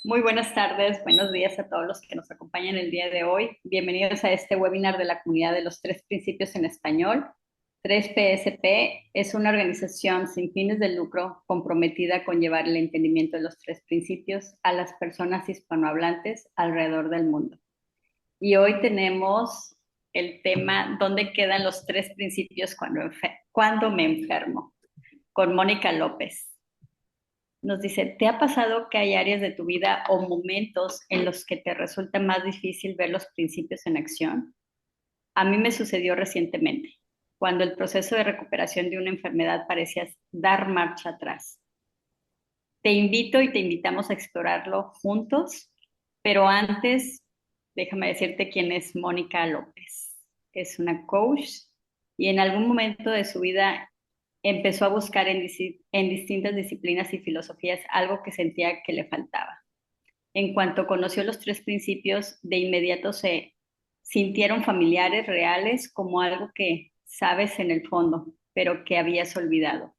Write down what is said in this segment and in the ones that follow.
Muy buenas tardes, buenos días a todos los que nos acompañan el día de hoy. Bienvenidos a este webinar de la comunidad de los tres principios en español. 3PSP es una organización sin fines de lucro comprometida con llevar el entendimiento de los tres principios a las personas hispanohablantes alrededor del mundo. Y hoy tenemos el tema ¿Dónde quedan los tres principios cuando me enfermo? Con Mónica López. Nos dice, ¿te ha pasado que hay áreas de tu vida o momentos en los que te resulta más difícil ver los principios en acción? A mí me sucedió recientemente, cuando el proceso de recuperación de una enfermedad parecía dar marcha atrás. Te invito y te invitamos a explorarlo juntos, pero antes, déjame decirte quién es Mónica López. Es una coach y en algún momento de su vida empezó a buscar en distintas disciplinas y filosofías algo que sentía que le faltaba. En cuanto conoció los tres principios, de inmediato se sintieron familiares, reales, como algo que sabes en el fondo, pero que habías olvidado.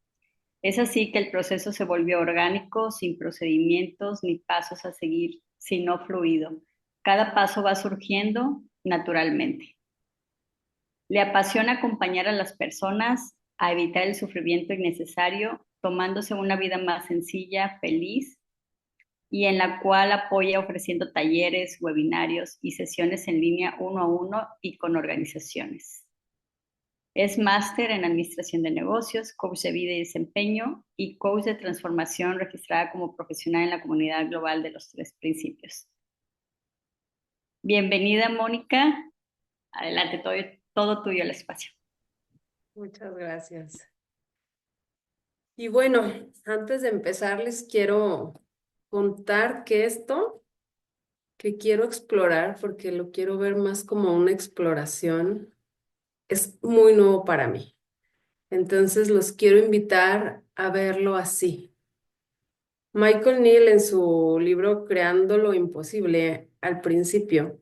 Es así que el proceso se volvió orgánico, sin procedimientos ni pasos a seguir, sino fluido. Cada paso va surgiendo naturalmente. Le apasiona acompañar a las personas a evitar el sufrimiento innecesario, tomándose una vida más sencilla, feliz, y en la cual apoya ofreciendo talleres, webinarios y sesiones en línea uno a uno y con organizaciones. Es máster en Administración de Negocios, coach de vida y desempeño y coach de transformación registrada como profesional en la comunidad global de los tres principios. Bienvenida, Mónica. Adelante, todo tuyo el espacio. Muchas gracias. Y bueno, antes de empezar les quiero contar que esto que quiero explorar, porque lo quiero ver más como una exploración, es muy nuevo para mí. Entonces los quiero invitar a verlo así. Michael Neal en su libro Creando lo Imposible, al principio,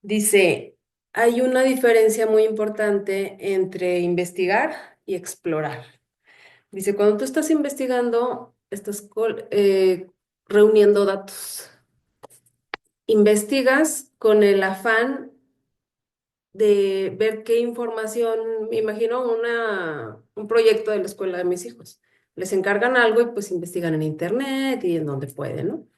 dice, hay una diferencia muy importante entre investigar y explorar. Dice, cuando tú estás investigando, estás reuniendo datos. Investigas con el afán de ver qué información, me imagino un proyecto de la escuela de mis hijos. Les encargan algo y pues investigan en internet y en donde pueden, ¿no?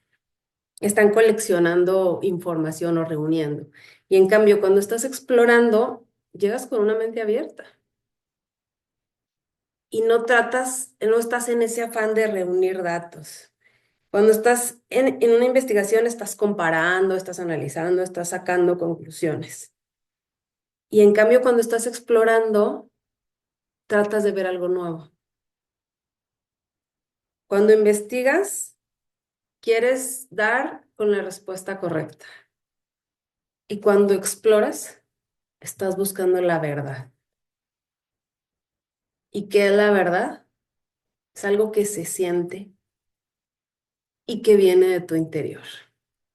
Están coleccionando información o reuniendo. Y en cambio, cuando estás explorando, llegas con una mente abierta y no estás en ese afán de reunir datos. Cuando estás en una investigación, estás comparando, estás analizando, estás sacando conclusiones. Y en cambio, cuando estás explorando, tratas de ver algo nuevo. Cuando investigas, quieres dar con la respuesta correcta. Y cuando exploras, estás buscando la verdad. ¿Y qué es la verdad? Es algo que se siente y que viene de tu interior.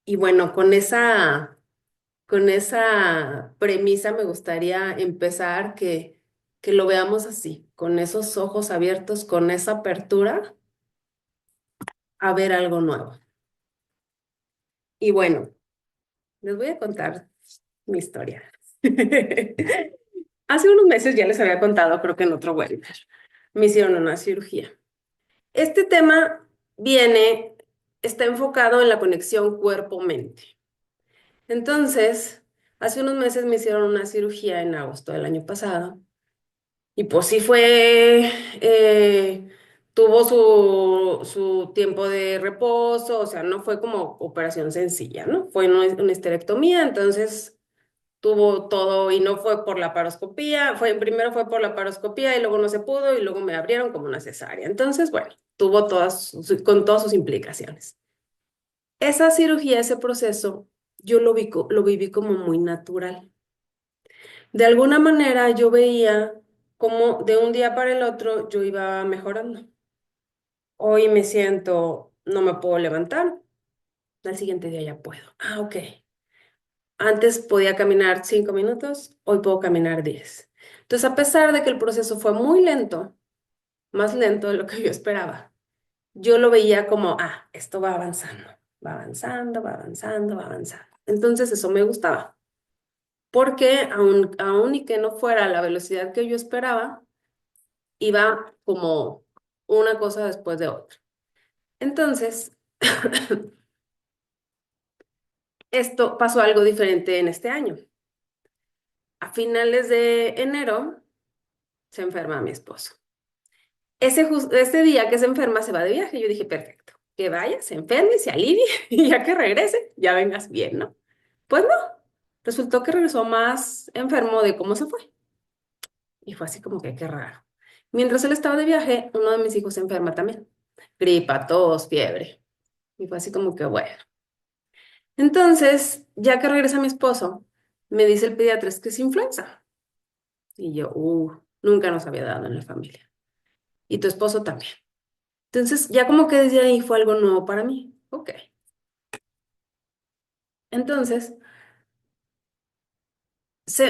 Y bueno, con esa premisa me gustaría empezar que lo veamos así, con esos ojos abiertos, con esa apertura a ver algo nuevo. Y bueno, les voy a contar mi historia. Hace unos meses ya les había contado, creo que en otro webinar, me hicieron una cirugía. Este tema está enfocado en la conexión cuerpo-mente. Entonces, hace unos meses me hicieron una cirugía en agosto del año pasado. Y pues sí tuvo su tiempo de reposo, o sea, no fue como operación sencilla, ¿no? Fue una histerectomía, entonces tuvo todo y no fue por la paroscopía, primero fue por la paroscopía y luego no se pudo y luego me abrieron como una cesárea. Entonces, bueno, tuvo con todas sus implicaciones. Esa cirugía, ese proceso, yo lo viví como muy natural. De alguna manera yo veía cómo de un día para el otro yo iba mejorando. Hoy me siento, no me puedo levantar, al siguiente día ya puedo. Ah, ok. Antes podía caminar 5 minutos, hoy puedo caminar 10. Entonces, a pesar de que el proceso fue muy lento, más lento de lo que yo esperaba, yo lo veía como, esto va avanzando, va avanzando, va avanzando, va avanzando. Entonces, eso me gustaba, porque aun y que no fuera a la velocidad que yo esperaba, iba como una cosa después de otra. Entonces, esto pasó algo diferente en este año. A finales de enero se enferma mi esposo. Ese día que se enferma se va de viaje. Yo dije, perfecto, que vaya, se enferme, se alivie y ya que regrese, ya vengas bien, ¿no? Pues no, resultó que regresó más enfermo de cómo se fue. Y fue así como que qué raro. Mientras él estaba de viaje, uno de mis hijos se enferma también. Gripa, tos, fiebre. Y fue así como que bueno. Entonces, ya que regresa mi esposo, me dice el pediatra es que es influenza. Y yo, nunca nos había dado en la familia. Y tu esposo también. Entonces, ya como que desde ahí fue algo nuevo para mí. Ok. Entonces,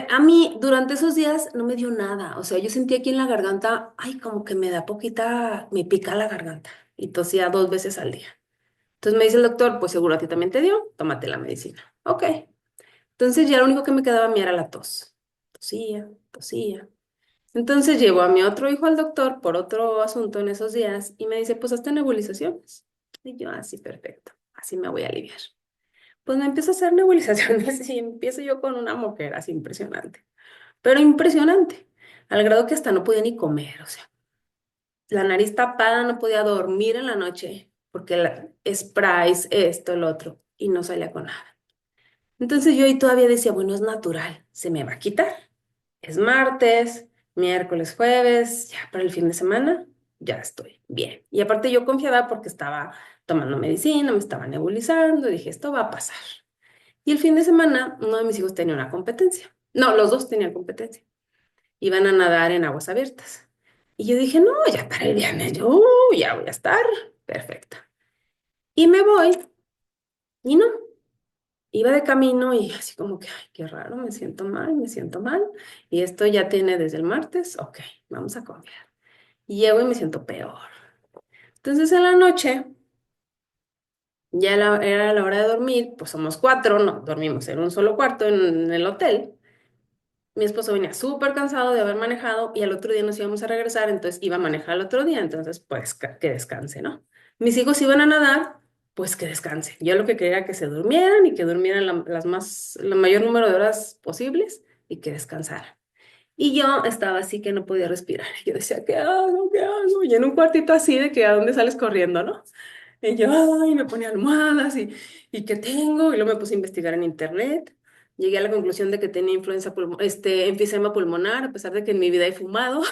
a mí durante esos días no me dio nada. O sea, yo sentía aquí en la garganta, ay, como que me da poquita, me pica la garganta. Y tosía 2 veces al día. Entonces me dice el doctor, pues seguro a ti también te dio, tómate la medicina. Ok. Entonces ya lo único que me quedaba a mí era la tos. Tosía, tosía. Entonces llevo a mi otro hijo al doctor por otro asunto en esos días y me dice, pues hazte nebulizaciones. Y yo, así, perfecto. Así me voy a aliviar. Pues me empiezo a hacer nebulizaciones y empiezo yo con una moquera así impresionante, pero impresionante, al grado que hasta no podía ni comer, o sea, la nariz tapada, no podía dormir en la noche porque sprays, esto, el otro, y no salía con nada. Entonces yo ahí todavía decía, bueno, es natural, se me va a quitar. Es martes, miércoles, jueves, ya para el fin de semana, ya estoy bien. Y aparte yo confiaba porque estaba tomando medicina, me estaba nebulizando, dije, esto va a pasar. Y el fin de semana, uno de mis hijos tenía una competencia. No, los dos tenían competencia. Iban a nadar en aguas abiertas. Y yo dije, no, ya para el viernes, yo ya voy a estar perfecta. Y me voy, y no, iba de camino y así como que, ay, qué raro, me siento mal, me siento mal. Y esto ya tiene desde el martes, ok, vamos a confiar. Y llego y me siento peor. Entonces en la noche, ya era la hora de dormir, pues somos cuatro, no, dormimos en un solo cuarto en el hotel. Mi esposo venía súper cansado de haber manejado y al otro día nos íbamos a regresar, entonces iba a manejar el otro día, entonces pues que descanse, ¿no? Mis hijos iban a nadar, pues que descanse. Yo lo que quería era que se durmieran y que durmieran el mayor número de horas posibles y que descansaran. Y yo estaba así que no podía respirar. Yo decía, ¿qué hago? ¿Qué hago? Y en un cuartito así de que a dónde sales corriendo, ¿no? Y yo, ay, me ponía almohadas y ¿qué tengo? Y luego me puse a investigar en internet. Llegué a la conclusión de que tenía enfisema pulmonar, a pesar de que en mi vida he fumado.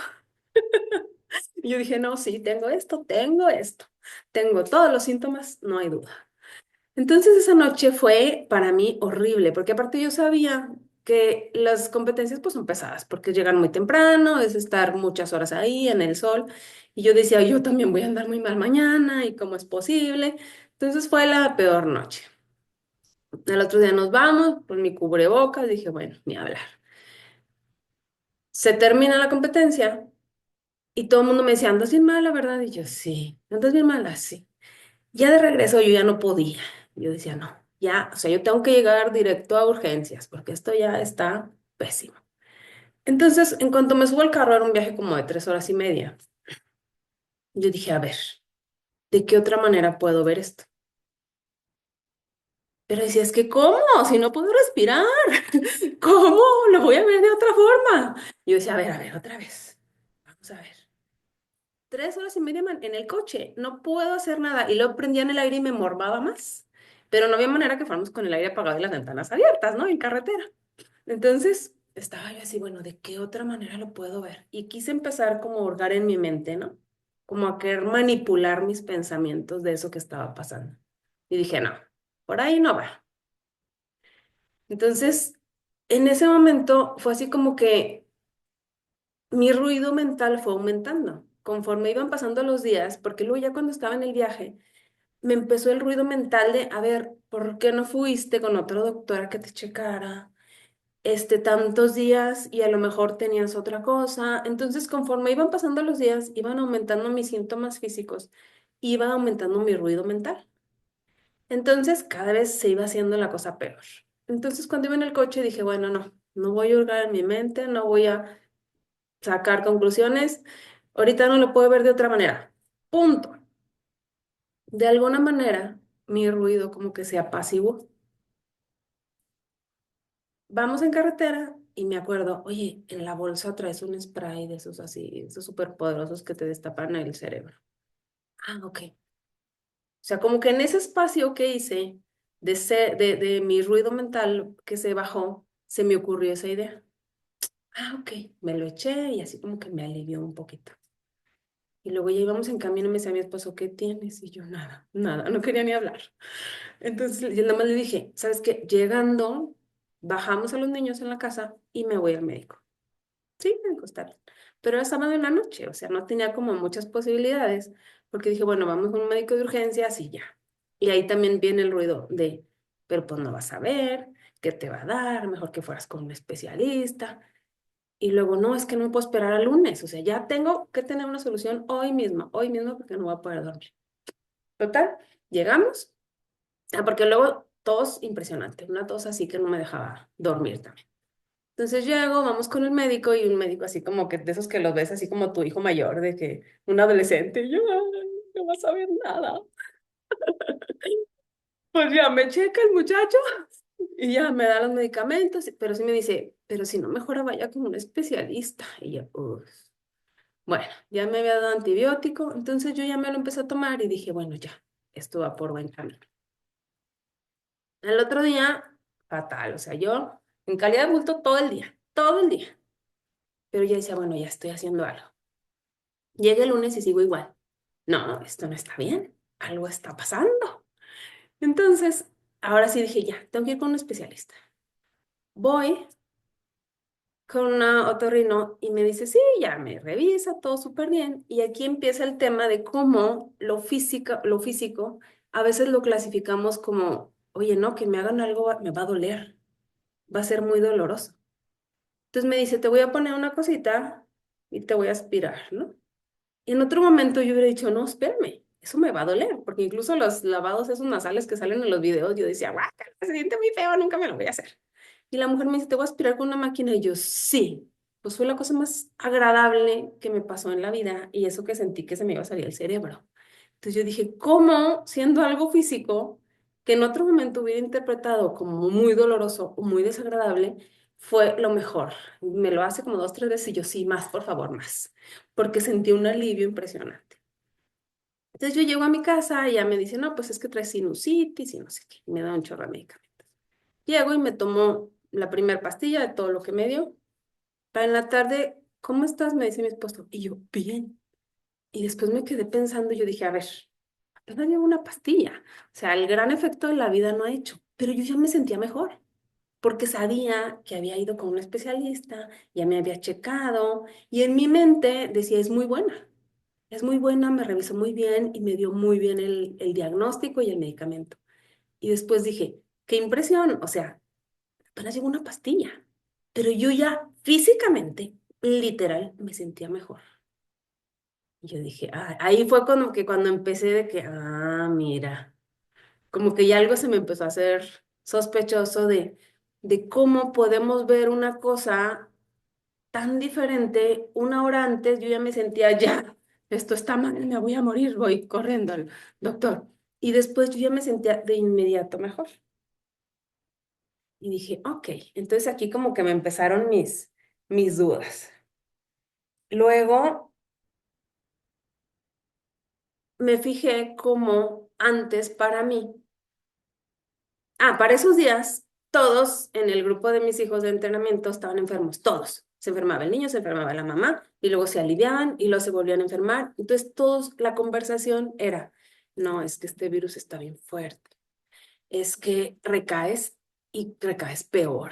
Y yo dije, no, sí, tengo esto, tengo esto. Tengo todos los síntomas, no hay duda. Entonces esa noche fue para mí horrible, porque aparte yo sabía que las competencias pues son pesadas, porque llegan muy temprano, es estar muchas horas ahí en el sol, y yo decía, yo también voy a andar muy mal mañana, y cómo es posible. Entonces fue la peor noche. Al otro día nos vamos, con mi cubrebocas, dije, bueno, ni hablar. Se termina la competencia, y todo el mundo me decía, andas bien mala, ¿verdad? Y yo, sí, andas bien mala, sí. Ya de regreso yo ya no podía. Yo decía, no, ya, o sea, yo tengo que llegar directo a urgencias porque esto ya está pésimo. Entonces, en cuanto me subo al carro, era un viaje como de 3 horas y media. Yo dije, a ver, ¿de qué otra manera puedo ver esto? Pero decía, es que ¿cómo? Si no puedo respirar, ¿cómo lo voy a ver de otra forma? Yo decía, a ver, otra vez. Vamos a ver. 3 horas y media en el coche, no puedo hacer nada. Y luego prendía en el aire y me mormaba más. Pero no había manera que fuéramos con el aire apagado y las ventanas abiertas, ¿no? En carretera. Entonces, estaba yo así, bueno, ¿de qué otra manera lo puedo ver? Y quise empezar como a hurgar en mi mente, ¿no? Como a querer manipular mis pensamientos de eso que estaba pasando. Y dije, no, por ahí no va. Entonces, en ese momento fue así como que mi ruido mental fue aumentando. Conforme iban pasando los días, porque luego ya cuando estaba en el viaje, me empezó el ruido mental de, a ver, ¿por qué no fuiste con otro doctor a que te checara? tantos días y a lo mejor tenías otra cosa. Entonces, conforme iban pasando los días, iban aumentando mis síntomas físicos, iba aumentando mi ruido mental. Entonces, cada vez se iba haciendo la cosa peor. Entonces, cuando iba en el coche, dije, bueno, no voy a hurgar en mi mente, no voy a sacar conclusiones. Ahorita no lo puedo ver de otra manera. Punto. De alguna manera, mi ruido como que se apaciguó. Vamos en carretera y me acuerdo, oye, en la bolsa traes un spray de esos así, esos súper poderosos que te destapan el cerebro. Ah, ok. O sea, como que en ese espacio que hice de mi ruido mental que se bajó, se me ocurrió esa idea. Ah, ok. Me lo eché y así como que me alivió un poquito. Y luego ya íbamos en camino y me decía mi esposo, ¿qué tienes? Y yo, nada, no quería ni hablar. Entonces yo nada más le dije, ¿sabes qué? Llegando, bajamos a los niños en la casa y me voy al médico. Sí, me dijo, está bien. Pero era sábado en la noche, o sea, no tenía como muchas posibilidades, porque dije, bueno, vamos a un médico de urgencias y ya. Y ahí también viene el ruido de, pero pues no vas a ver, ¿qué te va a dar? Mejor que fueras con un especialista. Y luego, no, es que no puedo esperar al lunes, o sea, ya tengo que tener una solución hoy mismo, porque no voy a poder dormir. Total, llegamos, porque luego tos impresionante, una tos así que no me dejaba dormir también. Entonces llego, vamos con el médico y un médico así como que de esos que los ves así como tu hijo mayor, de que un adolescente, y yo, "Ay, no vas a ver nada". Pues ya me checa el muchacho y ya me da los medicamentos, pero sí me dice, pero si no mejora, vaya con un especialista. Y yo, "Uf". Bueno, ya me había dado antibiótico, entonces yo ya me lo empecé a tomar y dije, bueno, ya, esto va por buen camino. El otro día, fatal, o sea, yo en calidad de bulto todo el día. Pero ya decía, bueno, ya estoy haciendo algo. Llega el lunes y sigo igual. No, esto no está bien, algo está pasando. Entonces, ahora sí dije, ya, tengo que ir con un especialista. Voy con una otorrino y me dice, sí, ya me revisa, todo súper bien. Y aquí empieza el tema de cómo lo físico, a veces lo clasificamos como, oye, no, que me hagan algo me va a doler, va a ser muy doloroso. Entonces me dice, te voy a poner una cosita y te voy a aspirar, ¿no? Y en otro momento yo hubiera dicho, no, espérame, eso me va a doler, porque incluso los lavados esos nasales que salen en los videos, yo decía, guácala, se siente muy feo, nunca me lo voy a hacer. Y la mujer me dice, te voy a aspirar con una máquina, y yo, sí. Pues fue la cosa más agradable que me pasó en la vida, y eso que sentí que se me iba a salir el cerebro. Entonces yo dije, ¿cómo, siendo algo físico, que en otro momento hubiera interpretado como muy doloroso o muy desagradable, fue lo mejor? Me lo hace como dos, tres veces, y yo, sí, más, por favor, más, porque sentí un alivio impresionante. Entonces yo llego a mi casa y ya me dice, no, pues es que traes sinusitis y no sé qué, y me da un chorro de medicamentos. Llego y me tomo la primera pastilla de todo lo que me dio. Para en la tarde, ¿cómo estás? Me dice mi esposo. Y yo, bien. Y después me quedé pensando y yo dije, a ver, apenas llevo una pastilla. O sea, el gran efecto de la vida no ha hecho, pero yo ya me sentía mejor, porque sabía que había ido con un especialista, ya me había checado, y en mi mente decía, es muy buena, me revisó muy bien y me dio muy bien el diagnóstico y el medicamento. Y después dije, qué impresión, o sea, apenas llevo una pastilla, pero yo ya físicamente, literal, me sentía mejor. Y yo dije, ah, ahí fue como que cuando empecé de que, ah, mira, como que ya algo se me empezó a hacer sospechoso de cómo podemos ver una cosa tan diferente. Una hora antes yo ya me sentía, ya, esto está mal, me voy a morir, voy corriendo al doctor. Y después yo ya me sentía de inmediato mejor. Y dije, ok, entonces aquí como que me empezaron mis dudas. Luego me fijé como antes para mí. Para esos días, todos en el grupo de mis hijos de entrenamiento estaban enfermos, todos. Se enfermaba el niño, se enfermaba la mamá, y luego se aliviaban y luego se volvían a enfermar. Entonces, todos, la conversación era, no, es que este virus está bien fuerte, es que recaes y recaes peor.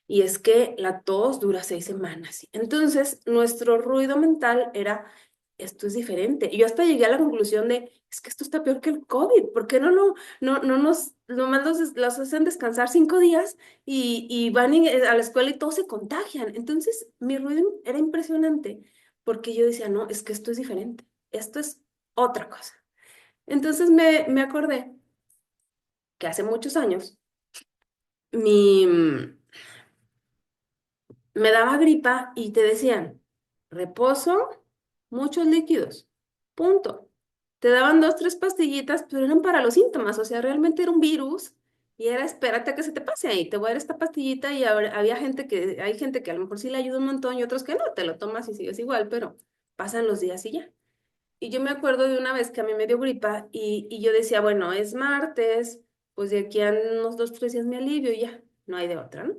Y es que la tos dura 6 semanas. Entonces, nuestro ruido mental era esto es diferente. Y yo hasta llegué a la conclusión de, es que esto está peor que el COVID. ¿Por qué no nos, nomás los hacen descansar 5 días y van a la escuela y todos se contagian? Entonces, mi ruido era impresionante porque yo decía, no, es que esto es diferente. Esto es otra cosa. Entonces me acordé que hace muchos años mi, me daba gripa y te decían, reposo, muchos líquidos, punto. Te daban 2, 3 pastillitas, pero eran para los síntomas, o sea, realmente era un virus y era espérate a que se te pase ahí, te voy a dar esta pastillita y hay gente que a lo mejor sí le ayuda un montón y otros que no, te lo tomas y sigues igual, pero pasan los días y ya. Y yo me acuerdo de una vez que a mí me dio gripa y yo decía, bueno, es martes, pues de aquí a unos 2, 3 días me alivio y ya, no hay de otra, ¿no?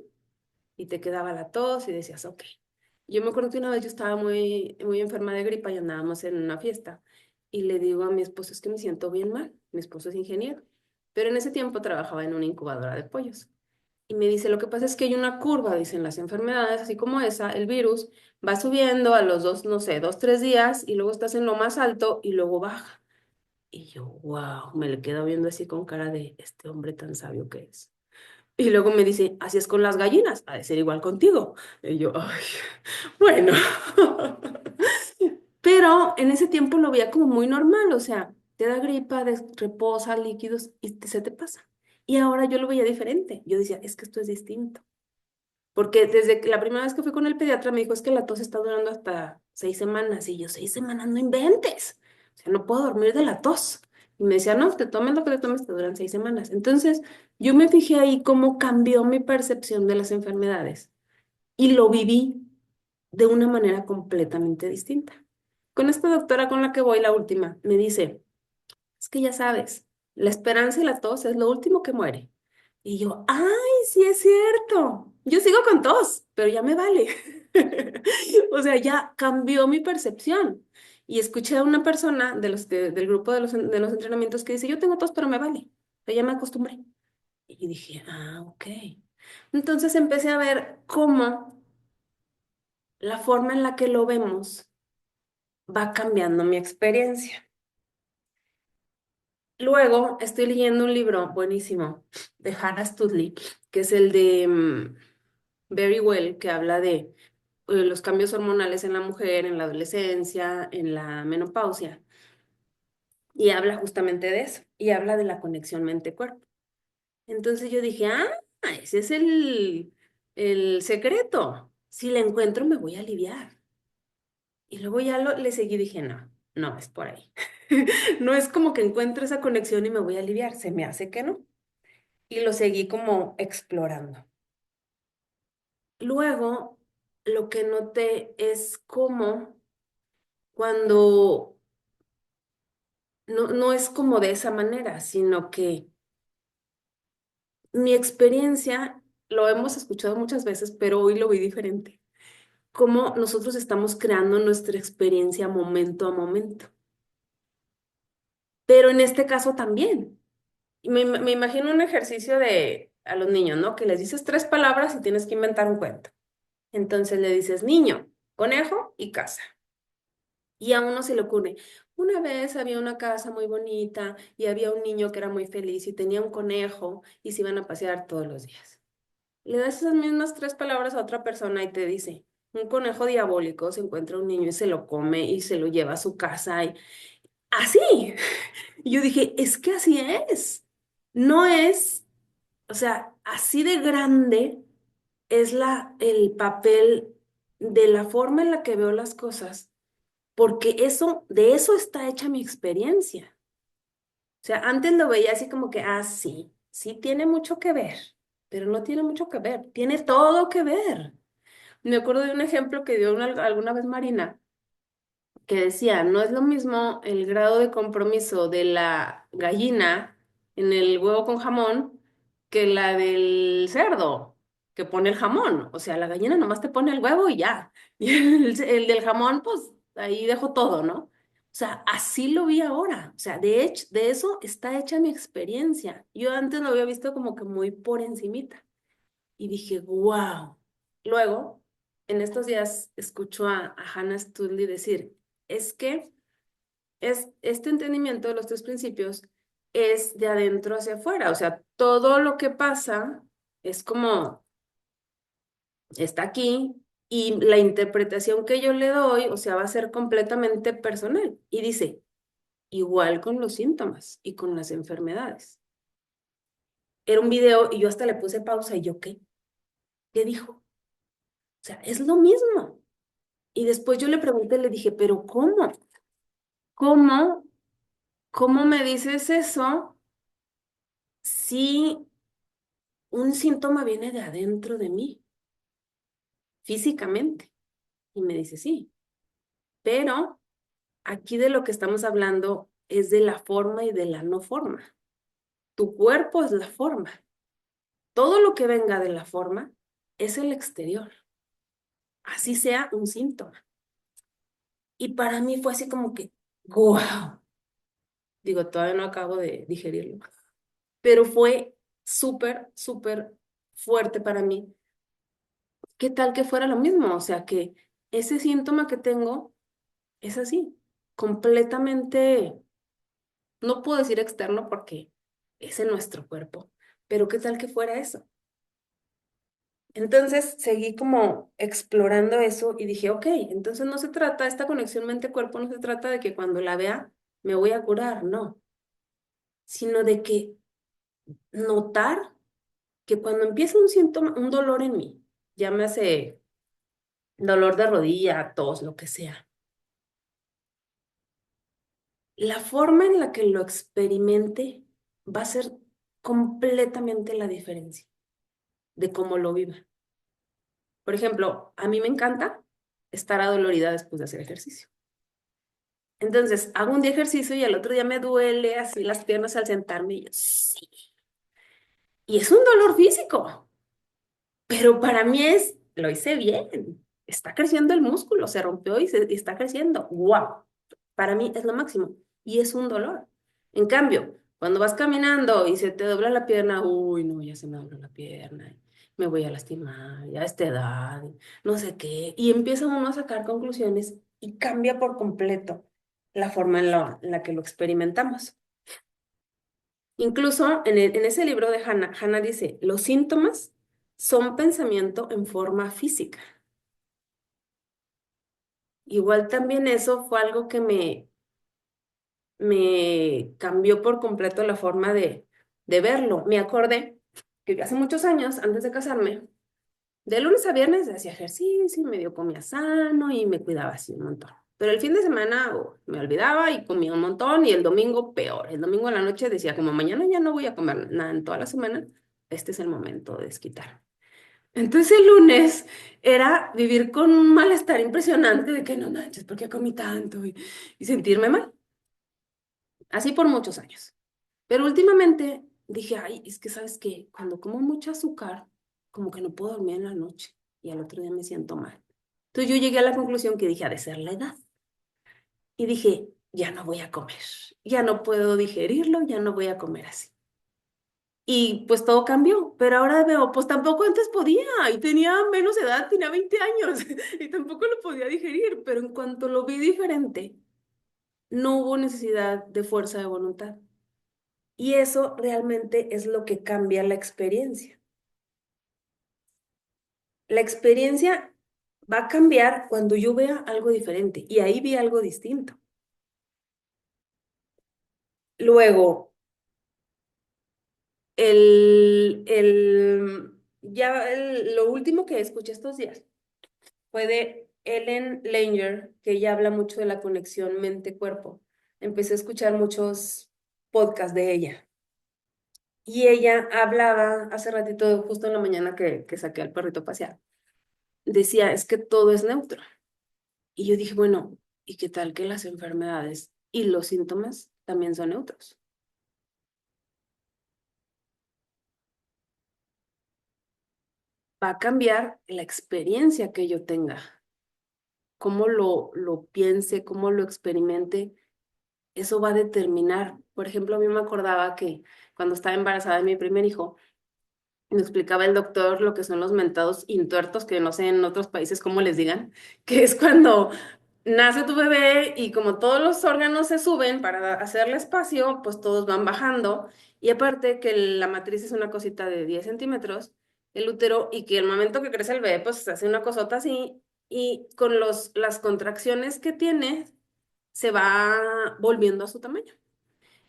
Y te quedaba la tos y decías, ok. Yo me acuerdo que una vez yo estaba muy enferma de gripa y andábamos en una fiesta y le digo a mi esposo, es que me siento bien mal. Mi esposo es ingeniero, pero en ese tiempo trabajaba en una incubadora de pollos. Y me dice, lo que pasa es que hay una curva, dicen las enfermedades, así como esa, el virus va subiendo a los dos, no sé, 2, 3 días y luego estás en lo más alto y luego baja. Y yo, wow, me le quedo viendo así con cara de este hombre tan sabio que es. Y luego me dice, así es con las gallinas, ha de ser igual contigo. Y yo, ay, bueno. Pero en ese tiempo lo veía como muy normal, o sea, te da gripa, reposa, líquidos y se te pasa. Y ahora yo lo veía diferente. Yo decía, es que esto es distinto. Porque desde que la primera vez que fui con el pediatra me dijo, es que la tos está durando hasta 6 semanas. Y yo, 6 semanas, no inventes. O sea, no puedo dormir de la tos. Y me decía, no, te tomes lo que te tomes, te duran 6 semanas. Entonces, yo me fijé ahí cómo cambió mi percepción de las enfermedades. Y lo viví de una manera completamente distinta. Con esta doctora con la que voy, la última, me dice, es que ya sabes, la esperanza y la tos es lo último que muere. Y yo, ay, sí es cierto. Yo sigo con tos, pero ya me vale. O sea, ya cambió mi percepción. Y escuché a una persona del grupo de los entrenamientos que dice, yo tengo tos, pero me vale. Pero ya me acostumbré. Y dije, ah, ok. Entonces empecé a ver cómo la forma en la que lo vemos va cambiando mi experiencia. Luego estoy leyendo un libro buenísimo de Hannah Studley, que es el de Very Well, que habla de los cambios hormonales en la mujer, en la adolescencia, en la menopausia, y habla justamente de eso, y habla de la conexión mente-cuerpo. Entonces yo dije, ah, ese es el secreto. Si la encuentro, me voy a aliviar. Y luego ya le seguí y dije, no, no es por ahí. No es como que encuentro esa conexión y me voy a aliviar, se me hace que no. Y lo seguí como explorando. Luego, lo que noté es cómo cuando no es como de esa manera, sino que mi experiencia, lo hemos escuchado muchas veces, pero hoy lo vi diferente. Cómo nosotros estamos creando nuestra experiencia momento a momento. Pero en este caso también. Y me imagino un ejercicio de a los niños, ¿no? Que les dices 3 palabras y tienes que inventar un cuento. Entonces le dices niño, conejo y casa. Y a uno se le ocurre, una vez había una casa muy bonita y había un niño que era muy feliz y tenía un conejo y se iban a pasear todos los días. Le das esas mismas 3 palabras a otra persona y te dice, un conejo diabólico se encuentra un niño y se lo come y se lo lleva a su casa y así. Y yo dije, es que así es. No es, o sea, así de grande es el papel de la forma en la que veo las cosas, porque de eso está hecha mi experiencia. O sea, antes lo veía así como que, ah, sí, sí tiene mucho que ver, pero no tiene mucho que ver, tiene todo que ver. Me acuerdo de un ejemplo que dio alguna vez Marina que decía, no es lo mismo el grado de compromiso de la gallina en el huevo con jamón que la del cerdo que pone el jamón. O sea, la gallina nomás te pone el huevo y ya. Y el del jamón, pues ahí dejo todo, ¿no? O sea, así lo vi ahora. O sea, de hecho, de eso está hecha mi experiencia. Yo antes lo había visto como que muy por encimita. Y dije, wow. Luego, en estos días escucho a Hannah Studley decir, es que este entendimiento de los tres principios es de adentro hacia afuera, o sea, todo lo que pasa es como está aquí y la interpretación que yo le doy, o sea, va a ser completamente personal. Y dice, igual con los síntomas y con las enfermedades. Era un video y yo hasta le puse pausa y yo, ¿qué? ¿Qué dijo? O sea, es lo mismo. Y después yo le pregunté, le dije, pero ¿cómo? ¿Cómo? ¿Cómo me dices eso si un síntoma viene de adentro de mí, físicamente? Y me dice, sí, pero aquí de lo que estamos hablando es de la forma y de la no forma. Tu cuerpo es la forma. Todo lo que venga de la forma es el exterior, así sea un síntoma. Y para mí fue así como que, wow. Digo, todavía no acabo de digerirlo, pero fue súper, súper fuerte para mí. ¿Qué tal que fuera lo mismo? O sea, que ese síntoma que tengo es así, completamente, no puedo decir externo porque es en nuestro cuerpo, pero ¿qué tal que fuera eso? Entonces seguí como explorando eso y dije, ok, entonces no se trata, esta conexión mente-cuerpo no se trata de que cuando la vea me voy a curar, no, sino de que notar que cuando empieza un síntoma, un dolor en mí, llámese dolor de rodilla, tos, lo que sea, la forma en la que lo experimente va a ser completamente la diferencia de cómo lo viva. Por ejemplo, a mí me encanta estar adolorida después de hacer ejercicio. Entonces, hago un día ejercicio y al otro día me duele así las piernas al sentarme y yo, sí. Y es un dolor físico, pero para mí es, lo hice bien. Está creciendo el músculo, se rompió y está creciendo. ¡Wow! Para mí es lo máximo y es un dolor. En cambio, cuando vas caminando y se te dobla la pierna, uy, no, ya se me dobló la pierna, me voy a lastimar, ya a esta edad, no sé qué. Y empieza uno a sacar conclusiones y cambia por completo la forma en la que lo experimentamos. Incluso en ese libro de Hannah dice, los síntomas son pensamiento en forma física. Igual también eso fue algo que me cambió por completo la forma de verlo. Me acordé que hace muchos años, antes de casarme, de lunes a viernes hacía ejercicio, y medio comía sano y me cuidaba así un montón. Pero el fin de semana me olvidaba y comía un montón y el domingo peor. El domingo en la noche decía, como mañana ya no voy a comer nada en toda la semana, este es el momento de desquitar. Entonces el lunes era vivir con un malestar impresionante de que no manches, ¿por qué comí tanto? Y sentirme mal. Así por muchos años. Pero últimamente dije, ay, es que sabes que cuando como mucho azúcar, como que no puedo dormir en la noche y al otro día me siento mal. Entonces yo llegué a la conclusión que dije, ha de ser la edad. Y dije, ya no voy a comer, ya no puedo digerirlo, ya no voy a comer así. Y pues todo cambió, pero ahora veo, pues tampoco antes podía y tenía menos edad, tenía 20 años y tampoco lo podía digerir, pero en cuanto lo vi diferente, no hubo necesidad de fuerza de voluntad. Y eso realmente es lo que cambia la experiencia. La experiencia va a cambiar cuando yo vea algo diferente y ahí vi algo distinto. Luego, lo último que escuché estos días fue de Ellen Langer, que ella habla mucho de la conexión mente-cuerpo. Empecé a escuchar muchos podcasts de ella. Y ella hablaba hace ratito, justo en la mañana que saqué al perrito a pasear, decía, es que todo es neutro. Y yo dije, bueno, ¿y qué tal que las enfermedades y los síntomas también son neutros? Va a cambiar la experiencia que yo tenga, cómo lo piense, cómo lo experimente, eso va a determinar. Por ejemplo, a mí me acordaba que cuando estaba embarazada de mi primer hijo, me explicaba el doctor lo que son los mentados intuertos, que no sé en otros países cómo les digan, que es cuando nace tu bebé y como todos los órganos se suben para hacerle espacio, pues todos van bajando. Y aparte que la matriz es una cosita de 10 centímetros, el útero, y que el momento que crece el bebé, pues se hace una cosota así, y con las contracciones que tiene, se va volviendo a su tamaño.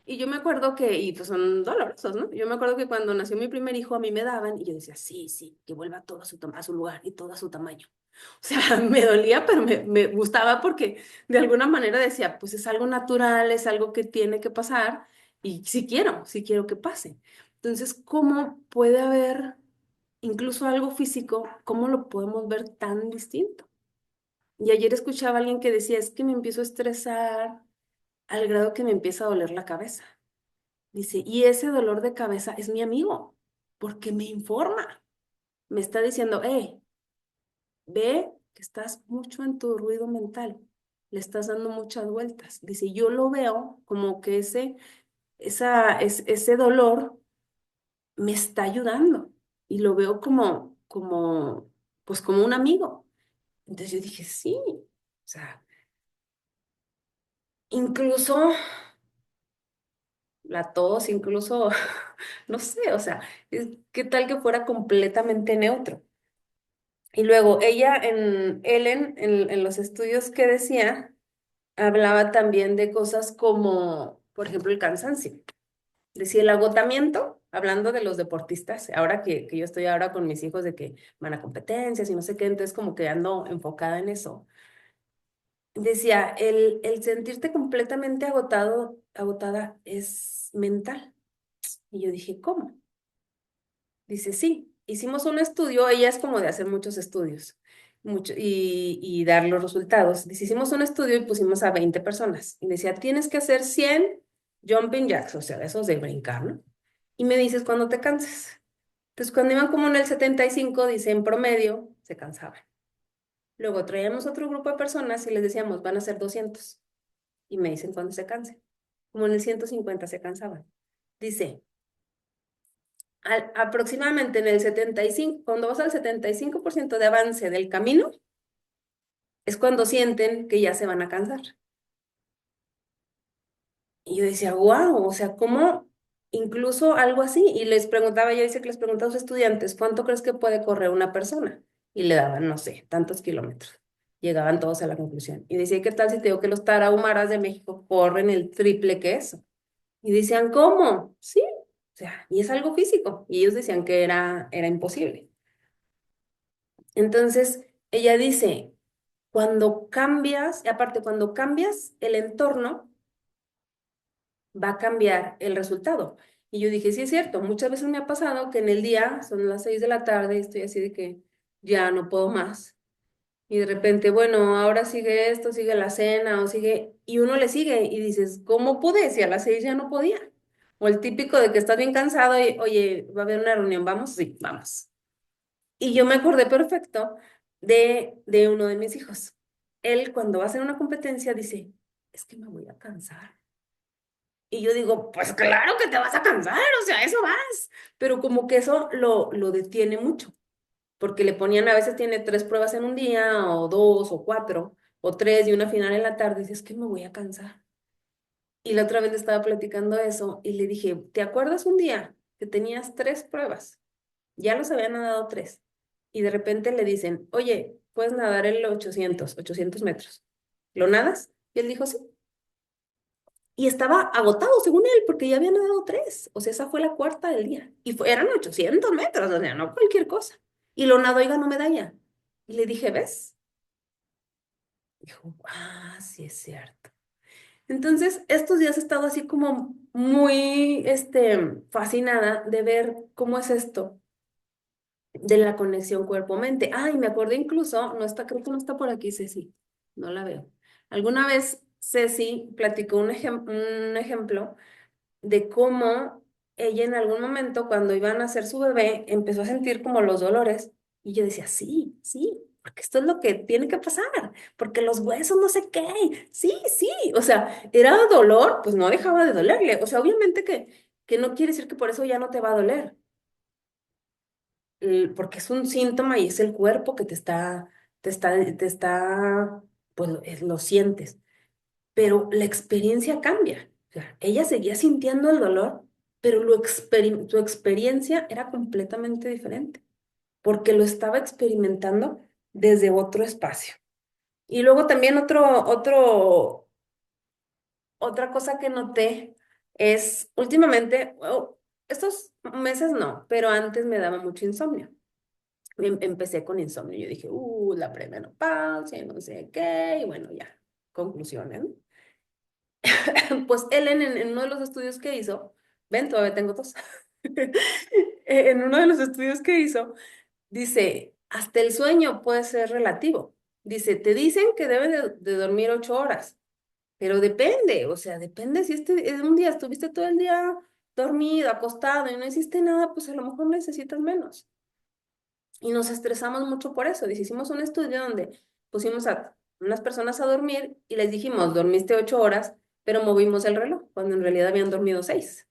Y yo me acuerdo que, y pues son dolorosos, ¿no? Yo me acuerdo que cuando nació mi primer hijo a mí me daban y yo decía, sí, sí, que vuelva todo a su lugar y todo a su tamaño. O sea, me dolía, pero me gustaba porque de alguna manera decía, pues es algo natural, es algo que tiene que pasar y sí quiero que pase. Entonces, ¿cómo puede haber incluso algo físico, cómo lo podemos ver tan distinto? Y ayer escuchaba a alguien que decía, es que me empiezo a estresar al grado que me empieza a doler la cabeza. Dice, y ese dolor de cabeza es mi amigo, porque me informa, me está diciendo, ve que estás mucho en tu ruido mental, le estás dando muchas vueltas. Dice, yo lo veo como que ese dolor me está ayudando y lo veo pues como un amigo. Entonces yo dije, sí, o sea, incluso la tos, incluso, no sé, o sea, ¿qué tal que fuera completamente neutro? Y luego ella en Ellen, en los estudios que decía, hablaba también de cosas como, por ejemplo, el cansancio. Decía el agotamiento, hablando de los deportistas, ahora que yo estoy ahora con mis hijos de que van a competencias y no sé qué, entonces como que ando enfocada en eso. Decía, el sentirte completamente agotado, agotada es mental. Y yo dije, ¿cómo? Dice, sí, hicimos un estudio, ella es como de hacer muchos estudios y dar los resultados. Dice, hicimos un estudio y pusimos a 20 personas. Y decía, tienes que hacer 100 jumping jacks, o sea, esos de brincar, ¿no? Y me dices cuando te canses. Entonces, cuando iban como en el 75 dice, en promedio, se cansaban. Luego traíamos otro grupo de personas y les decíamos, van a ser 200. Y me dicen cuando se cansen. Como en el 150 se cansaban. Dice, aproximadamente en el 75, cuando vas al 75% de avance del camino, es cuando sienten que ya se van a cansar. Y yo decía, wow, o sea, ¿cómo incluso algo así? Y les preguntaba, yo dice que les preguntaba a los estudiantes, ¿cuánto crees que puede correr una persona? Y le daban, no sé, tantos kilómetros. Llegaban todos a la conclusión. Y decía, ¿qué tal si te digo que los tarahumaras de México corren el triple que eso? Y decían, ¿cómo? Sí, o sea, y es algo físico. Y ellos decían que era imposible. Entonces, ella dice, cuando cambias, y aparte, cuando cambias el entorno, va a cambiar el resultado. Y yo dije, sí es cierto, muchas veces me ha pasado que en el día, son las 6 de la tarde, y estoy así de que ya no puedo más. Y de repente, bueno, ahora sigue esto, sigue la cena, o sigue, y uno le sigue, y dices, ¿cómo pude? Si a las 6 ya no podía. O el típico de que estás bien cansado y, oye, va a haber una reunión, ¿vamos? Sí, vamos. Y yo me acordé perfecto de uno de mis hijos. Él cuando va a hacer una competencia dice, es que me voy a cansar. Y yo digo, pues claro que te vas a cansar, o sea, eso vas. Pero como que eso lo detiene mucho, porque le ponían, a veces tiene 3 pruebas en un día, o 2, o 4, o 3, y una final en la tarde, y dice, es que me voy a cansar. Y la otra vez le estaba platicando eso, y le dije, ¿te acuerdas un día que tenías 3 pruebas? Ya los habían nadado 3. Y de repente le dicen, oye, puedes nadar el 800 metros. ¿Lo nadas? Y él dijo, sí. Y estaba agotado, según él, porque ya había nadado 3. O sea, esa fue la cuarta del día. Y eran 800 metros, o sea, no cualquier cosa. Y lo nadó y ganó medalla. Y le dije, ¿ves? Dijo, ah, sí es cierto. Entonces, estos días he estado así como muy, fascinada de ver cómo es esto de la conexión cuerpo-mente. Ay, me acordé incluso, no está, creo que no está por aquí Ceci, no la veo. Alguna vez Ceci platicó un ejemplo de cómo ella en algún momento cuando iban a hacer su bebé empezó a sentir como los dolores y yo decía, sí, sí, porque esto es lo que tiene que pasar, porque los huesos no sé qué, sí, sí, o sea, era dolor, pues no dejaba de dolerle, o sea, obviamente que no quiere decir que por eso ya no te va a doler, porque es un síntoma y es el cuerpo que te está pues lo sientes, pero la experiencia cambia. O sea, ella seguía sintiendo el dolor, pero su experiencia era completamente diferente, porque lo estaba experimentando desde otro espacio. Y luego también otra cosa que noté es, últimamente, estos meses no, pero antes me daba mucho insomnio. Empecé con insomnio. Yo dije, la premenopausia, y no sé qué, y bueno, ya, conclusiones, ¿no? Pues Ellen, en uno de los estudios que hizo, ven, todavía tengo tos. En uno de los estudios que hizo, dice, hasta el sueño puede ser relativo. Dice, te dicen que debes de dormir 8 horas. Pero depende, o sea, depende si un día estuviste todo el día dormido, acostado y no hiciste nada, pues a lo mejor necesitas menos. Y nos estresamos mucho por eso. Hicimos un estudio donde pusimos a unas personas a dormir y les dijimos, dormiste 8 horas, pero movimos el reloj, cuando en realidad habían dormido 6.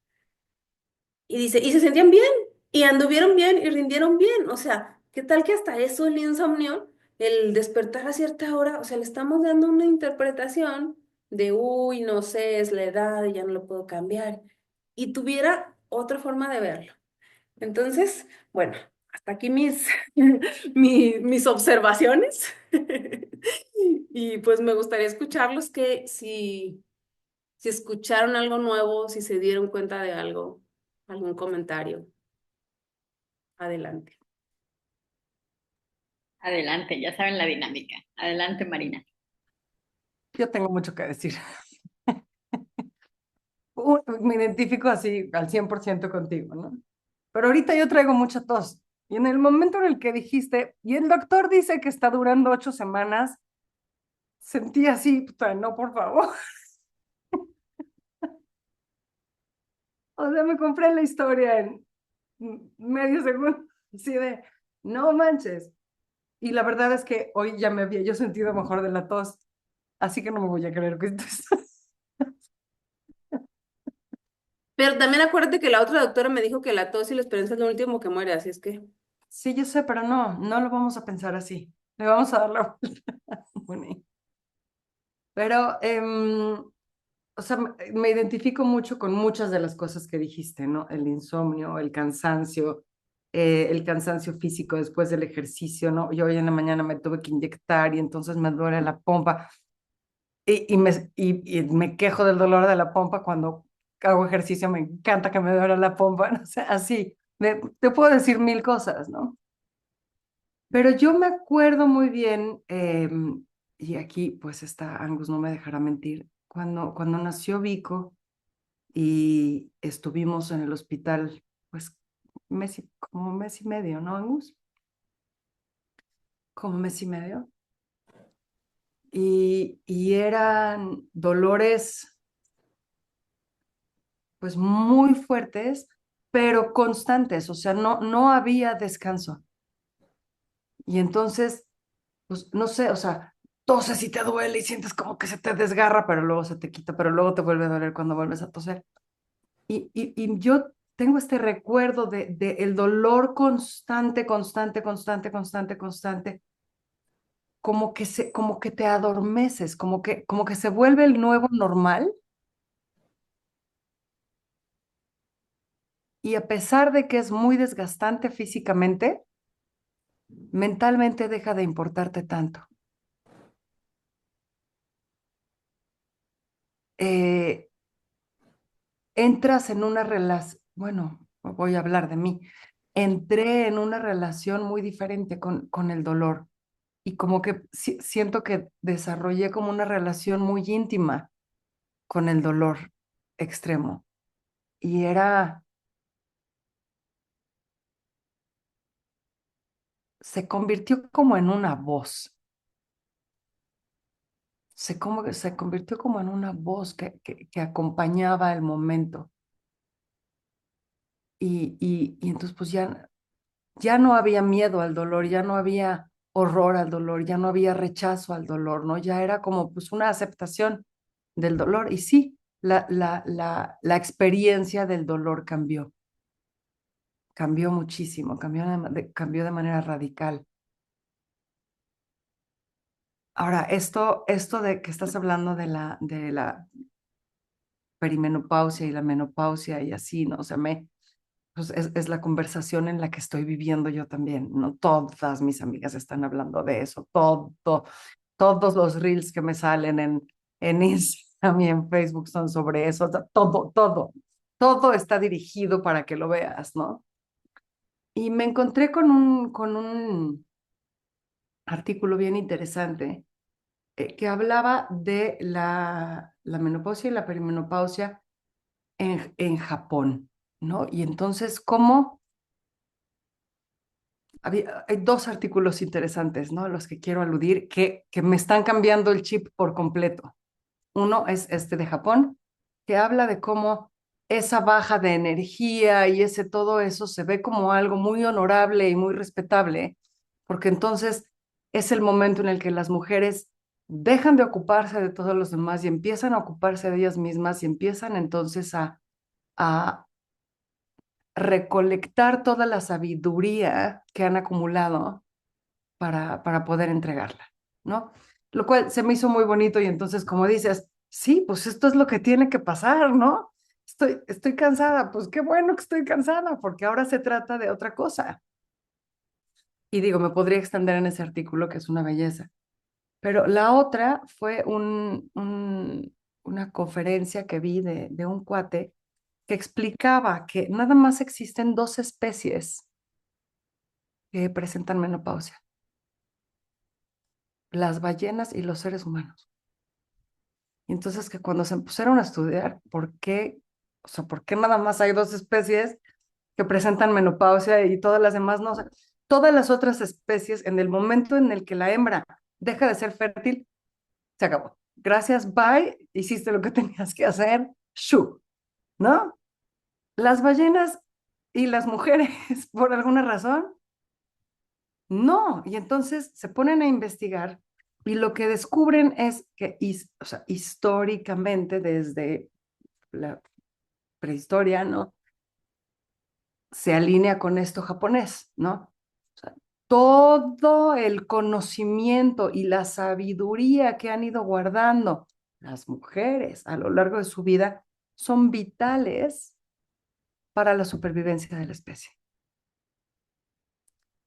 Y dice, y se sentían bien, y anduvieron bien, y rindieron bien. O sea, ¿qué tal que hasta eso el insomnio, el despertar a cierta hora, o sea, le estamos dando una interpretación de, uy, no sé, es la edad y ya no lo puedo cambiar, y tuviera otra forma de verlo? Entonces, bueno, hasta aquí mis observaciones. Y pues me gustaría escucharlos, que si escucharon algo nuevo, si se dieron cuenta de algo, algún comentario. Adelante. Adelante, ya saben la dinámica. Adelante, Marina. Yo tengo mucho que decir. Me identifico así al 100% contigo, ¿no? Pero ahorita yo traigo mucha tos. Y en el momento en el que dijiste, y el doctor dice que está durando 8 semanas, sentí así, puta, no, por favor. O sea, me compré la historia en medio segundo, así de, no manches. Y la verdad es que hoy ya me había yo sentido mejor de la tos, así que no me voy a creer que esto es... Pero también acuérdate que la otra doctora me dijo que la tos y la esperanza es lo último que muere, así es que. Sí, yo sé, pero no, no lo vamos a pensar así. Le vamos a dar la vuelta. Pero, o sea, me identifico mucho con muchas de las cosas que dijiste, ¿no? El insomnio, el cansancio físico después del ejercicio, ¿no? Yo hoy en la mañana me tuve que inyectar y entonces me duele la pompa y me quejo del dolor de la pompa cuando hago ejercicio, me encanta que me duele la pompa, ¿no? O sea, así, te puedo decir mil cosas, ¿no? Pero yo me acuerdo muy bien, y aquí pues está Angus, no me dejará mentir, cuando nació Vico y estuvimos en el hospital, pues como mes y medio, ¿no, Angus? Como mes y medio. Y eran dolores pues muy fuertes, pero constantes, o sea, no había descanso. Y entonces pues no sé, o sea, toses y te duele y sientes como que se te desgarra, pero luego se te quita, pero luego te vuelve a doler cuando vuelves a toser. Y yo tengo este recuerdo de el dolor constante, constante, constante, constante, constante, como que te adormeces, como que se vuelve el nuevo normal y a pesar de que es muy desgastante físicamente, mentalmente deja de importarte tanto. Eh, Entras en una relación, bueno, voy a hablar de mí, entré en una relación muy diferente con el dolor y como que siento que desarrollé como una relación muy íntima con el dolor extremo y se convirtió como en una voz, se convirtió como en una voz que acompañaba el momento y entonces pues ya no había miedo al dolor, ya no había horror al dolor, ya no había rechazo al dolor, ¿no? Ya era como pues una aceptación del dolor. Y sí, la experiencia del dolor cambió muchísimo, cambió de manera radical. Ahora, esto de que estás hablando de la perimenopausia y la menopausia y así, ¿no? O sea, pues es la conversación en la que estoy viviendo yo también, ¿no? Todas mis amigas están hablando de eso, todos los reels que me salen en Instagram y en Facebook son sobre eso, o sea, todo está dirigido para que lo veas, ¿no? Y me encontré con un artículo bien interesante que hablaba de la menopausia y la perimenopausia en Japón, ¿no? Y entonces, ¿cómo? Hay dos artículos interesantes, ¿no? A los que quiero aludir, que me están cambiando el chip por completo. Uno es este de Japón, que habla de cómo esa baja de energía y ese todo eso se ve como algo muy honorable y muy respetable, porque entonces es el momento en el que las mujeres dejan de ocuparse de todos los demás y empiezan a ocuparse de ellas mismas y empiezan entonces a recolectar toda la sabiduría que han acumulado para poder entregarla, ¿no? Lo cual se me hizo muy bonito y entonces, como dices, sí, pues esto es lo que tiene que pasar, ¿no? Estoy cansada, pues qué bueno que estoy cansada, porque ahora se trata de otra cosa. Y digo, me podría extender en ese artículo, que es una belleza. Pero la otra fue una conferencia que vi de un cuate que explicaba que nada más existen dos especies que presentan menopausia, las ballenas y los seres humanos. Y entonces que cuando se pusieron a estudiar por qué, o sea, por qué nada más hay dos especies que presentan menopausia y todas las demás no, o sea, todas las otras especies, en el momento en el que la hembra deja de ser fértil, se acabó. Gracias, bye, hiciste lo que tenías que hacer, shu, ¿no? Las ballenas y las mujeres, por alguna razón, no. Y entonces se ponen a investigar y lo que descubren es que, o sea, históricamente, desde la prehistoria, ¿no? Se alinea con esto japonés, ¿no? O sea, todo el conocimiento y la sabiduría que han ido guardando las mujeres a lo largo de su vida son vitales para la supervivencia de la especie.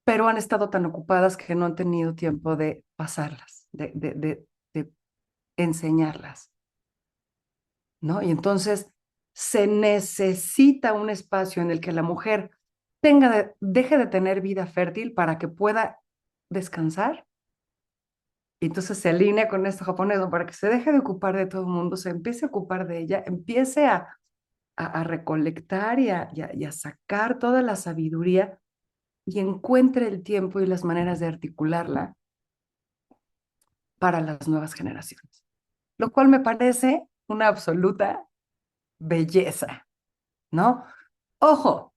Pero han estado tan ocupadas que no han tenido tiempo de pasarlas, de enseñarlas, ¿no? Y entonces se necesita un espacio en el que la mujer deje de tener vida fértil para que pueda descansar. Y entonces se alinea con esto japonés, ¿no? Para que se deje de ocupar de todo el mundo, se empiece a ocupar de ella, empiece a recolectar y a sacar toda la sabiduría y encuentre el tiempo y las maneras de articularla para las nuevas generaciones. Lo cual me parece una absoluta belleza, ¿no? Ojo,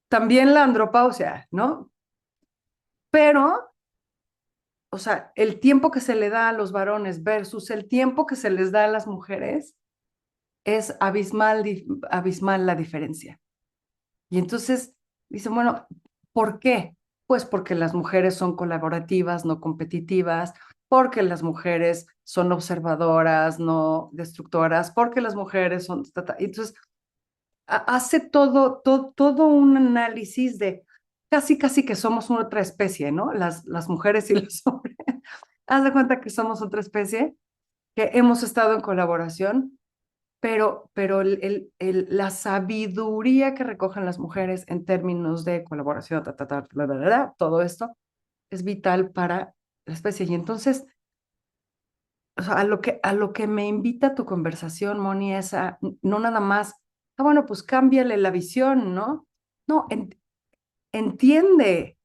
también la andropausia, ¿no? Pero, o sea, el tiempo que se le da a los varones versus el tiempo que se les da a las mujeres es abismal la diferencia. Y entonces dicen, bueno, ¿por qué? Pues porque las mujeres son colaborativas, no competitivas, porque las mujeres son observadoras, no destructoras, porque las mujeres son... Entonces, hace todo un análisis de casi que somos una otra especie, ¿no? Las mujeres y los hombres. Haz de cuenta que somos otra especie, que hemos estado en colaboración, pero la sabiduría que recogen las mujeres en términos de colaboración, bla, bla, bla, todo esto es vital para la especie. Y entonces, o sea, a lo que me invita tu conversación, Moni, es no nada más, bueno, pues cámbiale la visión, ¿no? No, entiende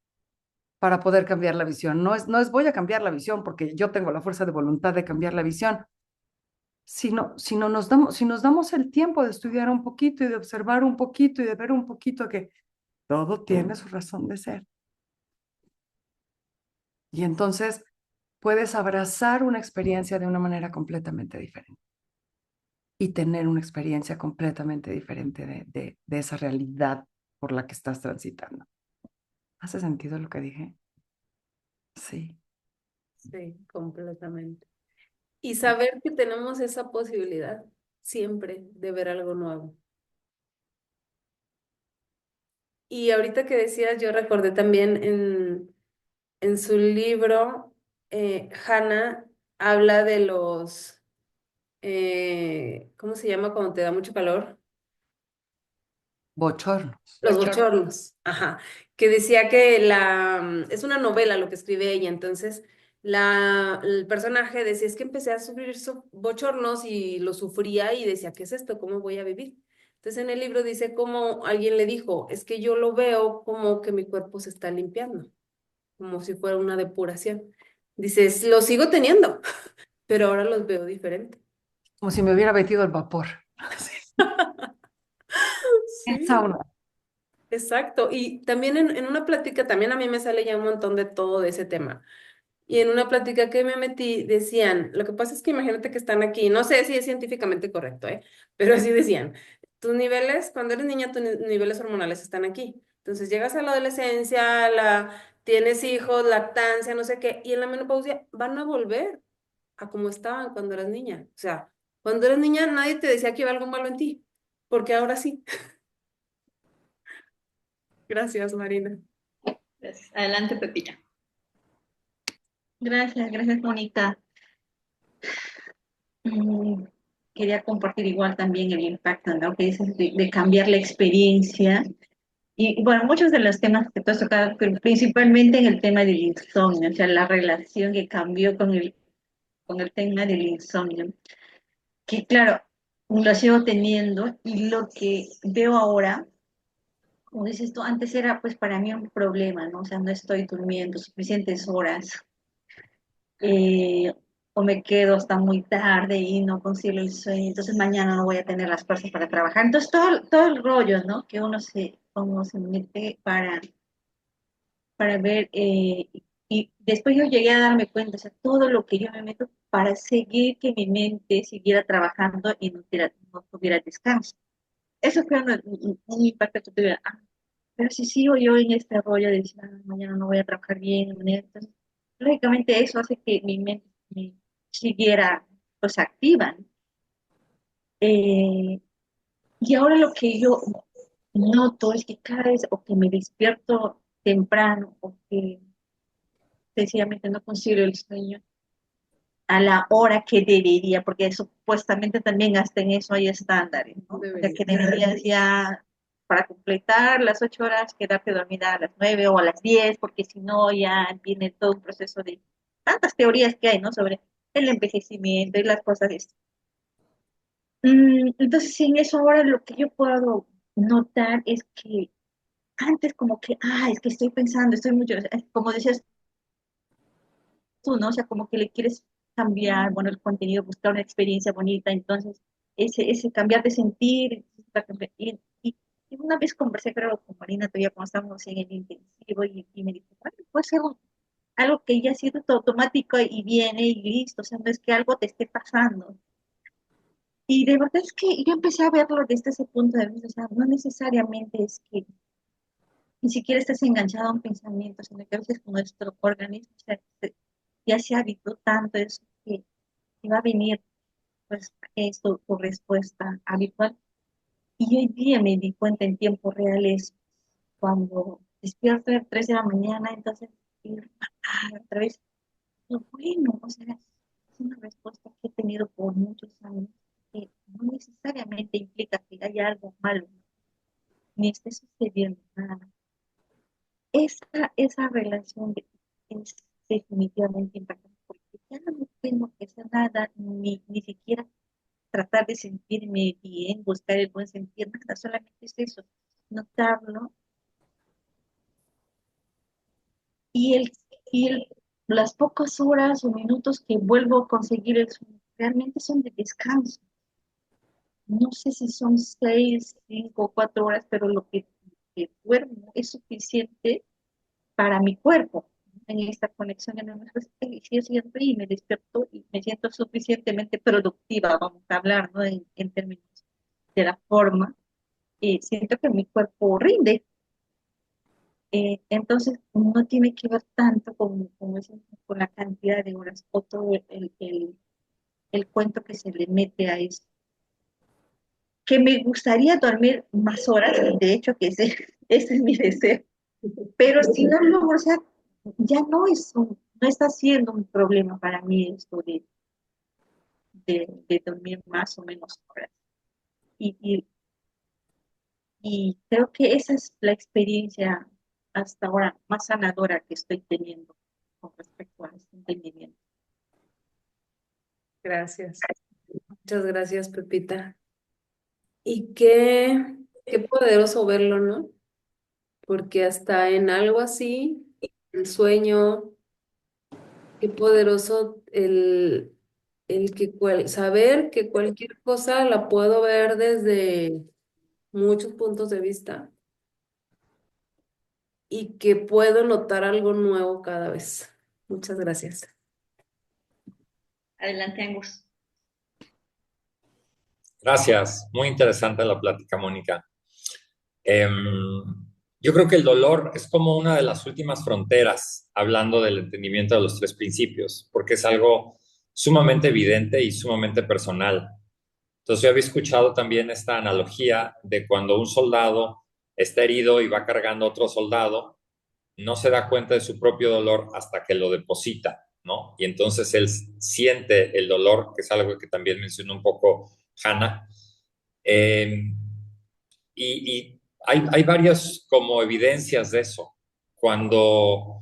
para poder cambiar la visión. No es voy a cambiar la visión porque yo tengo la fuerza de voluntad de cambiar la visión, sino si nos damos el tiempo de estudiar un poquito y de observar un poquito y de ver un poquito que todo tiene su razón de ser. Y entonces puedes abrazar una experiencia de una manera completamente diferente y tener una experiencia completamente diferente de esa realidad por la que estás transitando. ¿Hace sentido lo que dije? Sí. Sí, completamente. Y saber que tenemos esa posibilidad siempre de ver algo nuevo. Y ahorita que decías, yo recordé también en su libro, Hannah habla de los, ¿cómo se llama cuando te da mucho calor? Bochornos. Los Bochorno. bochornos, ajá, que decía que es una novela lo que escribe ella, entonces el personaje decía, es que empecé a sufrir bochornos y lo sufría y decía, ¿qué es esto? ¿Cómo voy a vivir? Entonces en el libro dice como alguien le dijo, es que yo lo veo como que mi cuerpo se está limpiando, como si fuera una depuración. Dices, lo sigo teniendo, pero ahora los veo diferente. Como si me hubiera metido el vapor. El Sí. sauna. Exacto, y también en una plática, también a mí me sale ya un montón de todo de ese tema. Y en una plática que me metí, decían, lo que pasa es que imagínate que están aquí, no sé si es científicamente correcto, ¿eh? Pero así decían, tus niveles, cuando eres niña, tus niveles hormonales están aquí. Entonces llegas a la adolescencia, tienes hijos, lactancia, no sé qué, y en la menopausia van a volver a como estaban cuando eras niña. O sea, cuando eras niña nadie te decía que iba algo malo en ti, porque ahora sí. Gracias, Marina. Gracias. Adelante, Pepita. Gracias, gracias, Mónica. Mm, Quería compartir igual también el impacto, ¿no? Que dices de cambiar la experiencia. Y bueno, muchos de los temas que tú has tocado, pero principalmente en el tema del insomnio, o sea, la relación que cambió con el tema del insomnio. Que claro, lo sigo teniendo y lo que veo ahora, como dices tú, antes era pues para mí un problema, ¿no? O sea, no estoy durmiendo suficientes horas, eh, o me quedo hasta muy tarde y no consigo el sueño, entonces mañana no voy a tener las fuerzas para trabajar. Entonces todo el rollo, ¿no? Que uno se mete para ver, y después yo llegué a darme cuenta, o sea, todo lo que yo me meto para seguir que mi mente siguiera trabajando y no tuviera descanso. Eso fue un impacto que tuve. Ah, pero si sigo yo en este rollo de decir, "Ah, mañana no voy a trabajar bien, mañana", entonces, lógicamente eso hace que mi mente siguiera pues activa, ¿no? Eh, y ahora lo que yo noto es que cada vez o que me despierto temprano o que sencillamente no consigo el sueño a la hora que debería, porque supuestamente también hasta en eso hay estándares, ¿no? O sea, Debería. que deberías ya, para completar las 8 horas, quedarte dormida a las 9 o a las 10, porque si no ya viene todo un proceso de tantas teorías que hay, ¿no? Sobre el envejecimiento y las cosas de esto. Entonces, en eso ahora lo que yo puedo notar es que antes como que, es que estoy pensando, estoy mucho, como decías tú, ¿no? O sea, como que le quieres cambiar, bueno, el contenido, buscar una experiencia bonita, entonces ese cambiar de sentir, y una vez conversé, creo, con Marina, todavía cuando estábamos en el intensivo, y me dijo, bueno, puede ser algo que ya ha sido automático y viene y listo, o sea, no es que algo te esté pasando. Y de verdad es que yo empecé a verlo desde ese punto de vista, o sea, no necesariamente es que ni siquiera estés enganchado a un pensamiento, sino que a veces con nuestro organismo, o sea, ya se habitó tanto eso que va a venir pues tu respuesta habitual. Y hoy día me di cuenta en tiempo real es cuando despierto a las 3 de la mañana, entonces ir otra vez, lo bueno, o sea, es una respuesta que he tenido por muchos años, que no necesariamente implica que haya algo malo, ni esté sucediendo nada. Esa relación es definitivamente impactante, porque ya no tengo que hacer nada, ni siquiera tratar de sentirme bien, buscar el buen sentir, nada, solamente es eso, notarlo. Y, las pocas horas o minutos que vuelvo a conseguir el sueño, realmente son de descanso. No sé si son 6, 5, 4 horas, pero lo que duermo es suficiente para mi cuerpo. En esta conexión en el y si yo siento y me despierto y me siento suficientemente productiva, vamos a hablar, ¿no? En términos de la forma, y siento que mi cuerpo rinde. Entonces, no tiene que ver tanto con la cantidad de horas o todo el cuento que se le mete a eso. Que me gustaría dormir más horas, de hecho, que ese, ese es mi deseo. Pero si no lo logro, o sea, ya no está siendo un problema para mí esto de dormir más o menos horas. Y, y, y creo que esa es la experiencia hasta ahora más sanadora que estoy teniendo con respecto a este entendimiento. Gracias. Muchas gracias, Pepita. Y qué poderoso verlo, ¿no? Porque hasta en algo así, el sueño, qué poderoso el que saber que cualquier cosa la puedo ver desde muchos puntos de vista y que puedo notar algo nuevo cada vez. Muchas gracias. Adelante, Angus. Gracias, muy interesante la plática, Mónica. Em, yo creo que el dolor es como una de las últimas fronteras, hablando del entendimiento de los tres principios, porque es algo sumamente evidente y sumamente personal. Entonces yo había escuchado también esta analogía de cuando un soldado está herido y va cargando a otro soldado, no se da cuenta de su propio dolor hasta que lo deposita, ¿no? Y entonces él siente el dolor, que es algo que también mencionó un poco Hannah. Eh, y hay varias como evidencias de eso. Cuando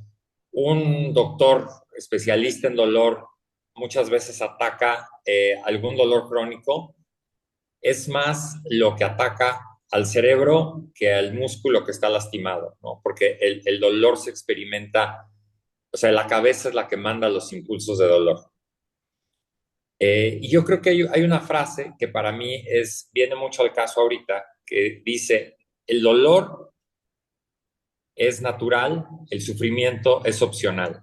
un doctor especialista en dolor muchas veces ataca algún dolor crónico, es más lo que ataca al cerebro que al músculo que está lastimado, ¿no? Porque el dolor se experimenta, o sea, la cabeza es la que manda los impulsos de dolor. Y yo creo que hay una frase que para mí viene mucho al caso ahorita, que dice, el dolor es natural, el sufrimiento es opcional.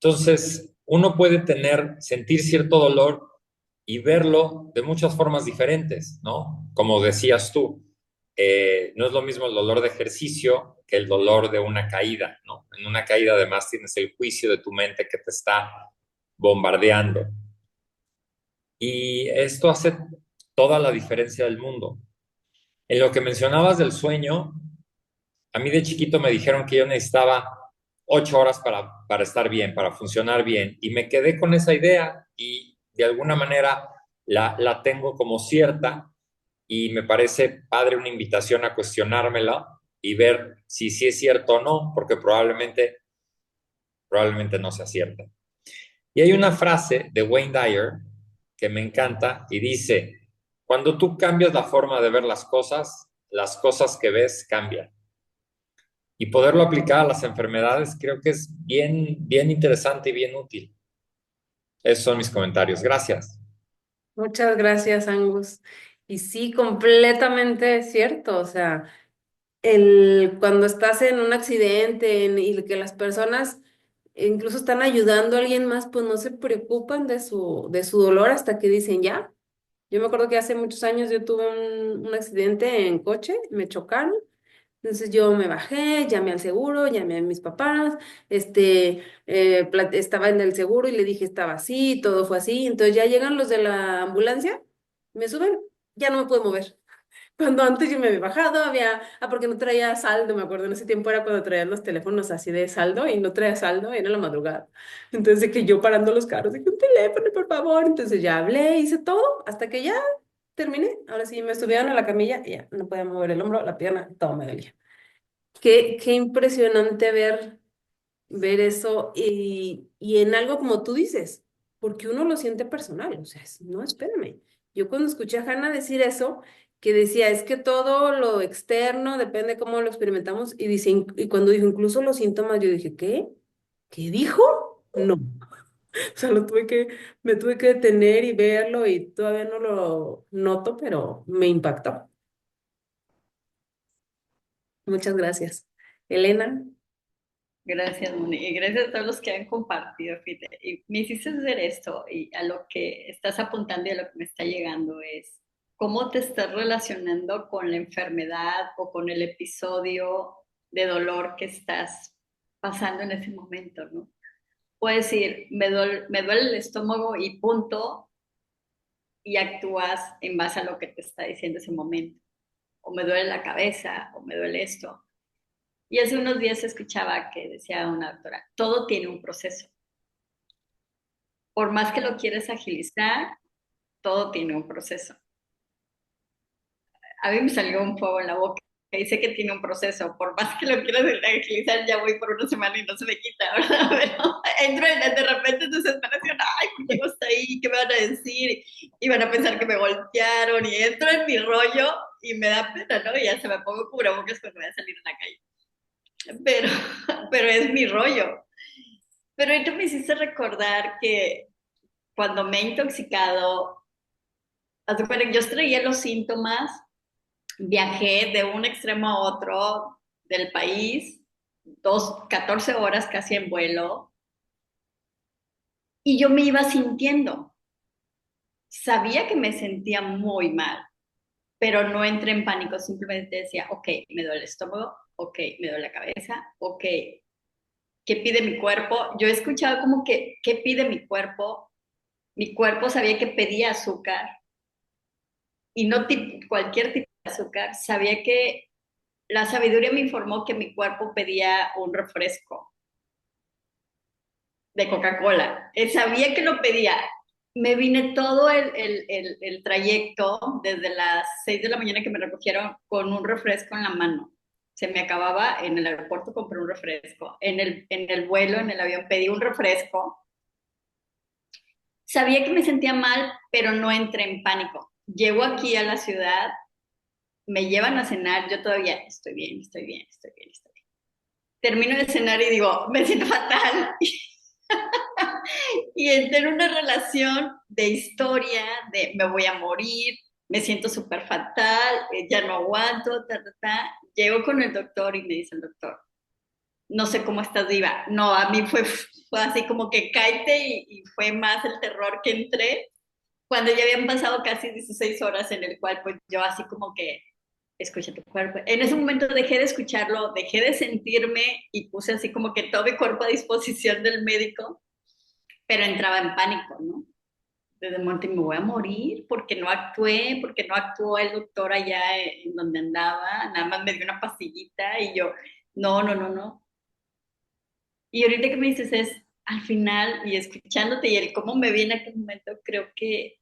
Entonces, uno puede sentir cierto dolor y verlo de muchas formas diferentes, ¿no? Como decías tú, no es lo mismo el dolor de ejercicio que el dolor de una caída, ¿no? En una caída además tienes el juicio de tu mente que te está bombardeando. Y esto hace toda la diferencia del mundo. En lo que mencionabas del sueño, a mí de chiquito me dijeron que yo necesitaba 8 horas para estar bien, para funcionar bien, y me quedé con esa idea y de alguna manera la tengo como cierta y me parece padre una invitación a cuestionármela y ver si sí es cierto o no, porque probablemente no sea cierta. Y hay una frase de Wayne Dyer que me encanta y dice, cuando tú cambias la forma de ver las cosas que ves cambian. Y poderlo aplicar a las enfermedades creo que es bien, bien interesante y bien útil. Esos son mis comentarios. Gracias. Muchas gracias, Angus. Y sí, completamente cierto. O sea, cuando estás en un accidente y que las personas incluso están ayudando a alguien más, pues no se preocupan de su dolor hasta que dicen ya. Yo me acuerdo que hace muchos años yo tuve un accidente en coche, me chocaron. Entonces yo me bajé, llamé al seguro, llamé a mis papás, estaba en el seguro y le dije estaba así, todo fue así. Entonces ya llegan los de la ambulancia, me suben, ya no me puedo mover. Cuando antes yo me había bajado, porque no traía saldo, me acuerdo, en ese tiempo era cuando traían los teléfonos así de saldo y no traía saldo, era la madrugada. Entonces de que yo parando los carros, dije un teléfono, por favor. Entonces ya hablé, hice todo, hasta que ya terminé. Ahora sí me subieron a la camilla y ya no podía mover el hombro, la pierna, todo me dolía. Qué impresionante ver eso y en algo como tú dices, porque uno lo siente personal, o sea, no, espérame. Yo cuando escuché a Hannah decir eso, que decía, es que todo lo externo depende cómo lo experimentamos, y dice, y cuando dijo incluso los síntomas, yo dije, ¿qué? ¿Qué dijo? No. O sea, me tuve que detener y verlo y todavía no lo noto, pero me impactó. Muchas gracias. Elena. Gracias, Moni, y gracias a todos los que han compartido, fíjate. Y me hiciste hacer esto y a lo que estás apuntando y a lo que me está llegando es cómo te estás relacionando con la enfermedad o con el episodio de dolor que estás pasando en ese momento, ¿no? Puedes decir, me duele el estómago y punto, y actúas en base a lo que te está diciendo ese momento. O me duele la cabeza, o me duele esto. Y hace unos días escuchaba que decía una doctora, todo tiene un proceso. Por más que lo quieres agilizar, todo tiene un proceso. A mí me salió un fuego en la boca y sé que tiene un proceso. Por más que lo quieras agilizar, ya voy por una semana y no se me quita, ¿verdad? Pero entro de repente en desesperación. Ay, ¿por qué no está ahí? ¿Qué me van a decir? Y van a pensar que me golpearon. Y entro en mi rollo y me da pena, ¿no? Y ya se me pongo cubrebocas cuando voy a salir a la calle. Pero es mi rollo. Pero ahorita me hiciste recordar que cuando me he intoxicado, yo traía los síntomas, viajé de un extremo a otro del país, 14 horas casi en vuelo, y yo me iba sintiendo. Sabía que me sentía muy mal, pero no entré en pánico, simplemente decía, ok, me duele el estómago, ok, me duele la cabeza, ok, ¿qué pide mi cuerpo? Yo escuchaba como que, ¿qué pide mi cuerpo? Mi cuerpo sabía que pedía azúcar, y no cualquier tipo de azúcar, sabía que la sabiduría me informó que mi cuerpo pedía un refresco de Coca-Cola. Sabía que lo pedía. Me vine todo el trayecto desde las 6 de la mañana que me recogieron con un refresco en la mano. Se me acababa en el aeropuerto, compré un refresco. En el vuelo, en el avión, pedí un refresco. Sabía que me sentía mal, pero no entré en pánico. Llego aquí a la ciudad, me llevan a cenar, yo todavía estoy bien, estoy bien, estoy bien, estoy bien. Termino de cenar y digo, me siento fatal. Y entré en una relación de historia, de me voy a morir, me siento súper fatal, ya no aguanto, ta, ta, ta. Llego con el doctor y me dice el doctor, no sé cómo estás viva. No, a mí fue así como que cáete y fue más el terror que entré cuando ya habían pasado casi 16 horas en el cual pues yo así como que escucha tu cuerpo. En ese momento dejé de escucharlo, dejé de sentirme y puse así como que todo mi cuerpo a disposición del médico, pero entraba en pánico, ¿no? Desde el momento me voy a morir porque no actué, porque no actuó el doctor allá en donde andaba, nada más me dio una pastillita y yo, no, no, no, no. Y ahorita que me dices es, al final, y escuchándote y el cómo me viene aquel momento, creo que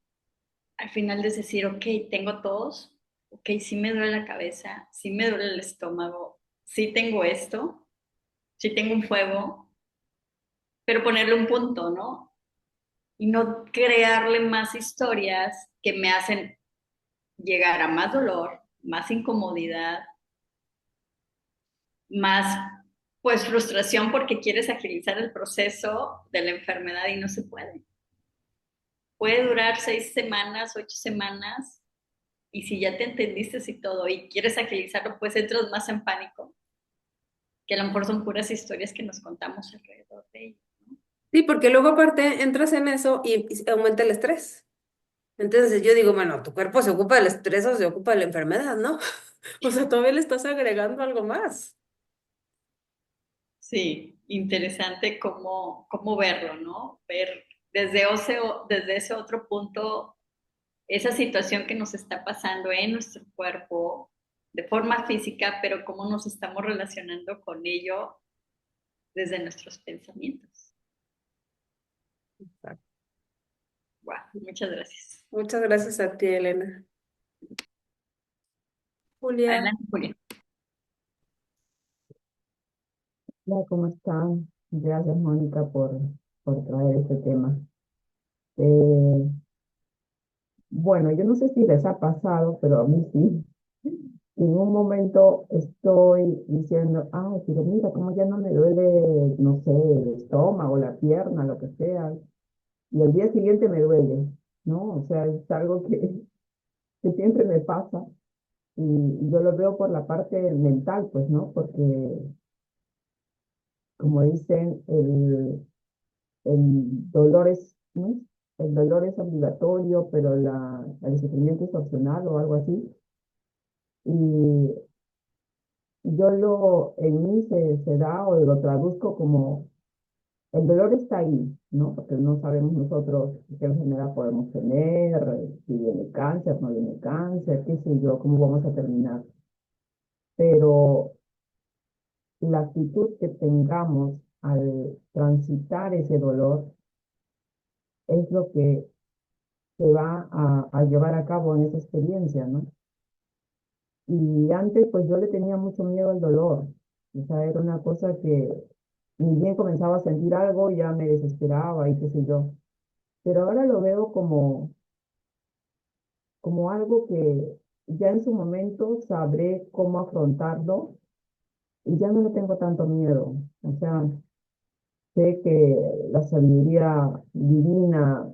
al final es decir, ok, tengo tos, ok, sí me duele la cabeza, sí me duele el estómago, sí tengo esto, sí tengo un fuego, pero ponerle un punto, ¿no? Y no crearle más historias que me hacen llegar a más dolor, más incomodidad, más pues frustración porque quieres agilizar el proceso de la enfermedad y no se puede. Puede durar 6 semanas, 8 semanas, y si ya te entendiste y todo y quieres agilizarlo, pues entras más en pánico, que a lo mejor son puras historias que nos contamos alrededor de ello. Sí, porque luego aparte entras en eso y aumenta el estrés. Entonces yo digo, bueno, tu cuerpo se ocupa del estrés o se ocupa de la enfermedad, ¿no? O sea, todavía le estás agregando algo más. Sí, interesante cómo verlo, ¿no? Ver desde ese otro punto esa situación que nos está pasando en nuestro cuerpo de forma física, pero cómo nos estamos relacionando con ello desde nuestros pensamientos. Exacto. Wow, muchas gracias. Muchas gracias a ti, Elena. Julia. Adelante, Julia. Hola, ¿cómo están? Gracias, Mónica, por traer este tema. Eh, bueno, yo no sé si les ha pasado, pero a mí sí. En un momento estoy diciendo, ay, pero mira, cómo ya no me duele, no sé, el estómago, la pierna, lo que sea. Y al día siguiente me duele, ¿no? O sea, es algo que siempre me pasa. Y yo lo veo por la parte mental, pues, ¿no? Porque, como dicen, el dolor es, ¿no? El dolor es obligatorio, pero el sufrimiento es opcional o algo así. Y En mí se da o lo traduzco como el dolor está ahí, ¿no? Porque no sabemos nosotros qué enfermedad podemos tener, si viene cáncer, no viene cáncer, qué sé yo, cómo vamos a terminar. Pero la actitud que tengamos al transitar ese dolor es lo que se va a llevar a cabo en esa experiencia, ¿no? Y antes, pues yo le tenía mucho miedo al dolor. O sea, era una cosa que ni bien comenzaba a sentir algo, ya me desesperaba y qué sé yo. Pero ahora lo veo como algo que ya en su momento sabré cómo afrontarlo y ya no le tengo tanto miedo. O sea, sé que la sabiduría divina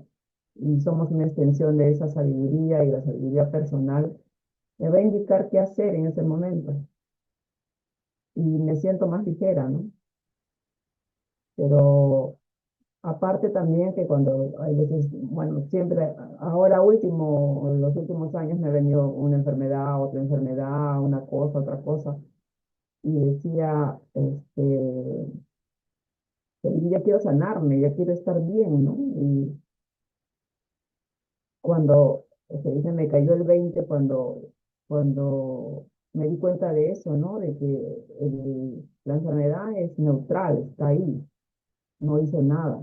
y somos una extensión de esa sabiduría y la sabiduría personal me va a indicar qué hacer en ese momento y me siento más ligera, ¿no? Pero aparte también que cuando hay veces, bueno, siempre, ahora último, en los últimos años me ha venido una enfermedad, otra enfermedad, una cosa, otra cosa, y decía, ya quiero sanarme, ya quiero estar bien, ¿no? Y cuando se dice, me cayó el 20 cuando me di cuenta de eso, ¿no? De que la enfermedad es neutral, está ahí, no hizo nada,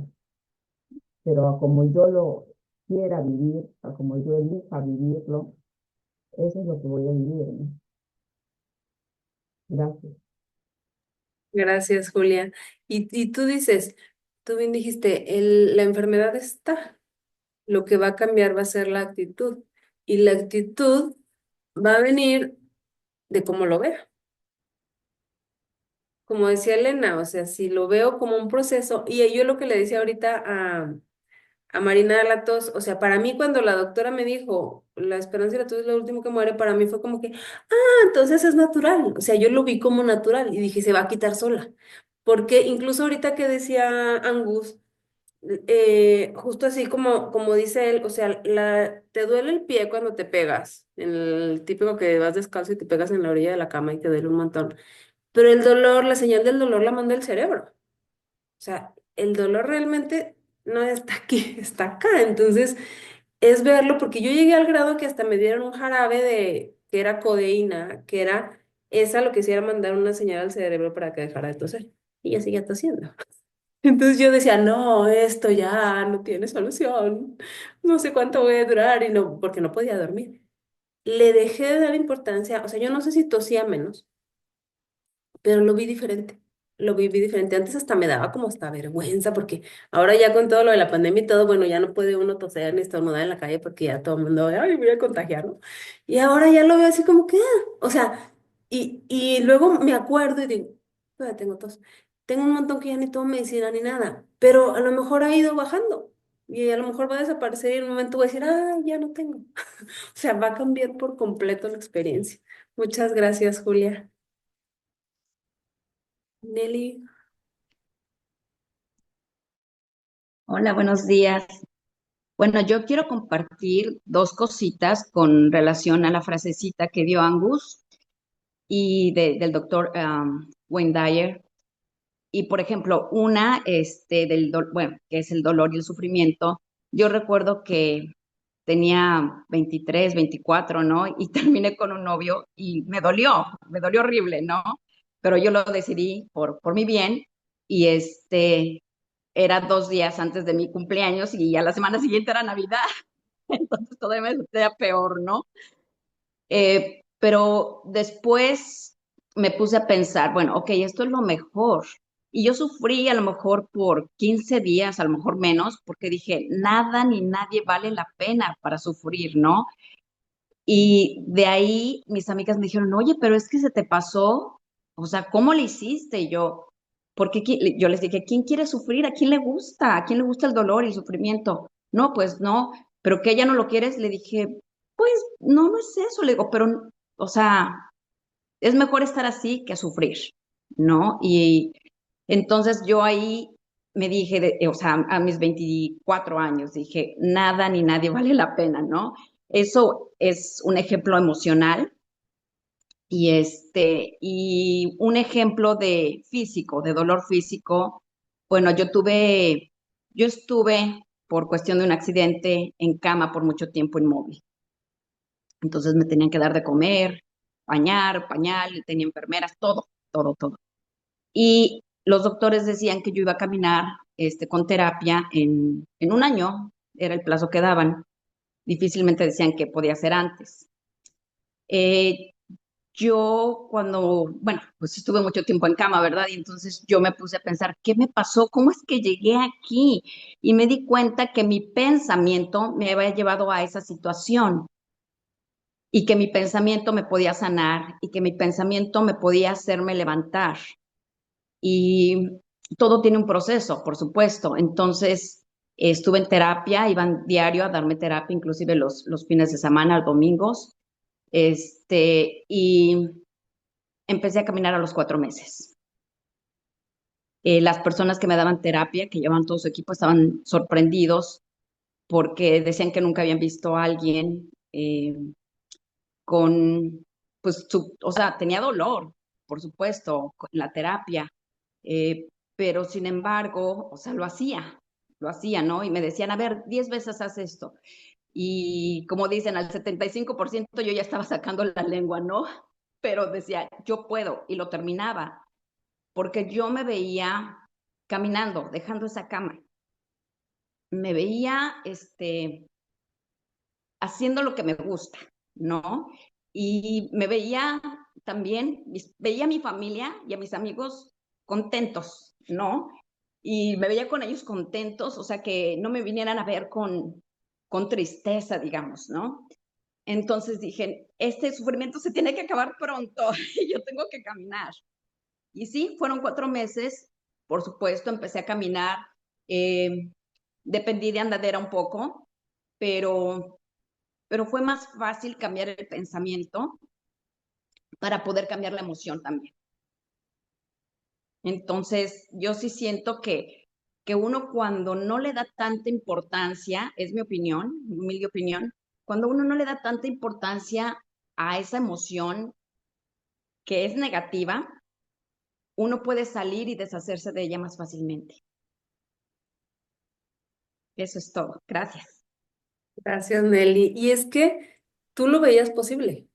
pero a como yo lo quiera vivir, a como yo elija vivirlo, eso es lo que voy a vivir, ¿no? Gracias. Gracias, Julia. Y tú dices, tú bien dijiste, la enfermedad está, lo que va a cambiar va a ser la actitud. Y la actitud va a venir de cómo lo vea. Como decía Elena, o sea, si lo veo como un proceso, y yo lo que le decía ahorita a Marina de la tos, o sea, para mí cuando la doctora me dijo, la esperanza y la tos es lo último que muere, para mí fue como que, entonces es natural, o sea, yo lo vi como natural y dije, se va a quitar sola, porque incluso ahorita que decía Angus, justo así como dice él, o sea, te duele el pie cuando te pegas, el típico que vas descalzo y te pegas en la orilla de la cama y te duele un montón, pero el dolor, la señal del dolor la manda el cerebro. O sea, el dolor realmente no está aquí, está acá. Entonces, es verlo, porque yo llegué al grado que hasta me dieron un jarabe que era codeína, que era esa lo que hacía era mandar una señal al cerebro para que dejara de toser. Y ya seguía tosiendo. Entonces yo decía, no, esto ya no tiene solución. No sé cuánto voy a durar y no, porque no podía dormir. Le dejé de dar importancia, o sea, yo no sé si tosía menos, pero lo vi diferente. Lo vi diferente. Antes hasta me daba como hasta vergüenza, porque ahora ya con todo lo de la pandemia y todo, bueno, ya no puede uno toser ni estornudar en la calle porque ya todo el mundo, ay, voy a contagiar, ¿no? Y ahora ya lo veo así como que, o sea, y luego me acuerdo y digo, todavía tengo tos. Tengo un montón que ya ni tomo medicina ni nada, pero a lo mejor ha ido bajando y a lo mejor va a desaparecer y en un momento voy a decir, ya no tengo. O sea, va a cambiar por completo la experiencia. Muchas gracias, Julia. Nelly. Hola, buenos días. Bueno, yo quiero compartir dos cositas con relación a la frasecita que dio Angus y del doctor Wayne Dyer. Y por ejemplo, una bueno, que es el dolor y el sufrimiento. Yo recuerdo que tenía 23, 24, ¿no? Y terminé con un novio y me dolió horrible, ¿no? Pero yo lo decidí por mi bien y era 2 días antes de mi cumpleaños y a la semana siguiente era Navidad, entonces todavía me sentía peor, ¿no? Pero después me puse a pensar, bueno, ok, esto es lo mejor. Y yo sufrí a lo mejor por 15 días, a lo mejor menos, porque dije, nada ni nadie vale la pena para sufrir, ¿no? Y de ahí mis amigas me dijeron, oye, pero es que se te pasó, o sea, ¿cómo le hiciste? Y yo, porque yo les dije, ¿quién quiere sufrir? ¿A quién le gusta? ¿A quién le gusta el dolor y el sufrimiento? No, pues no, pero que ella no lo quieres, le dije, pues no, no es eso, le digo, pero, o sea, es mejor estar así que sufrir, ¿no? Y entonces yo ahí me dije, o sea, a mis 24 años, dije, nada ni nadie vale la pena, ¿no? Eso es un ejemplo emocional Y un ejemplo de físico, de dolor físico, bueno, yo estuve por cuestión de un accidente en cama por mucho tiempo inmóvil. Entonces me tenían que dar de comer, bañar, pañal, tenía enfermeras, todo, todo, todo. Y los doctores decían que yo iba a caminar con terapia en un año, era el plazo que daban. Difícilmente decían que podía ser antes. Eh, yo bueno, pues estuve mucho tiempo en cama, ¿verdad? Y entonces yo me puse a pensar, ¿qué me pasó? ¿Cómo es que llegué aquí? Y me di cuenta que mi pensamiento me había llevado a esa situación y que mi pensamiento me podía sanar y que mi pensamiento me podía hacerme levantar. Y todo tiene un proceso, por supuesto. Entonces, estuve en terapia, iban diario a darme terapia, inclusive los fines de semana, los domingos, y empecé a caminar a los 4 meses. Las personas que me daban terapia, que llevaban todo su equipo, estaban sorprendidos porque decían que nunca habían visto a alguien con, pues, o sea, tenía dolor, por supuesto, con la terapia, pero sin embargo, o sea, lo hacía, ¿no? Y me decían, a ver, 10 veces haz esto. Y como dicen, al 75% yo ya estaba sacando la lengua, ¿no? Pero decía, yo puedo, y lo terminaba, porque yo me veía caminando, dejando esa cama. Me veía, haciendo lo que me gusta, ¿no? Y me veía también, veía a mi familia y a mis amigos contentos, ¿no? Y me veía con ellos contentos, o sea, que no me vinieran a ver con tristeza, digamos, ¿no? Entonces dije, este sufrimiento se tiene que acabar pronto y yo tengo que caminar. Y sí, fueron 4 meses, por supuesto, empecé a caminar, eh, dependí de andadera un poco, pero fue más fácil cambiar el pensamiento para poder cambiar la emoción también. Entonces, yo sí siento que uno cuando no le da tanta importancia, es mi opinión, mi humilde opinión, cuando uno no le da tanta importancia a esa emoción que es negativa, uno puede salir y deshacerse de ella más fácilmente. Eso es todo. Gracias. Gracias, Nelly. Y es que tú lo veías posible.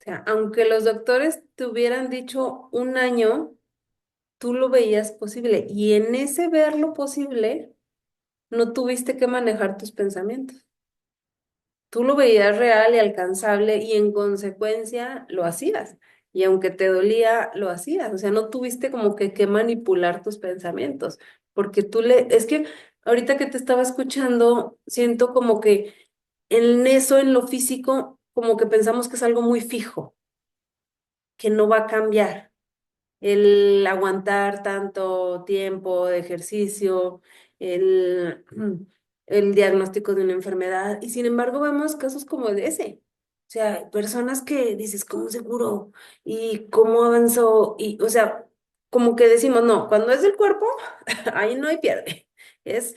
O sea, aunque los doctores te hubieran dicho un año, tú lo veías posible. Y en ese verlo posible, no tuviste que manejar tus pensamientos. Tú lo veías real y alcanzable y en consecuencia lo hacías. Y aunque te dolía, lo hacías. O sea, no tuviste como que manipular tus pensamientos. Porque es que ahorita que te estaba escuchando, siento como que en eso, en lo físico, como que pensamos que es algo muy fijo, que no va a cambiar. El aguantar tanto tiempo de ejercicio, el, el diagnóstico de una enfermedad. Y sin embargo, vemos casos como de ese. O sea, personas que dices, ¿cómo seguro? ¿Y cómo avanzó? Y, o sea, como que decimos, no, cuando es del cuerpo, ahí no hay pierde. Es,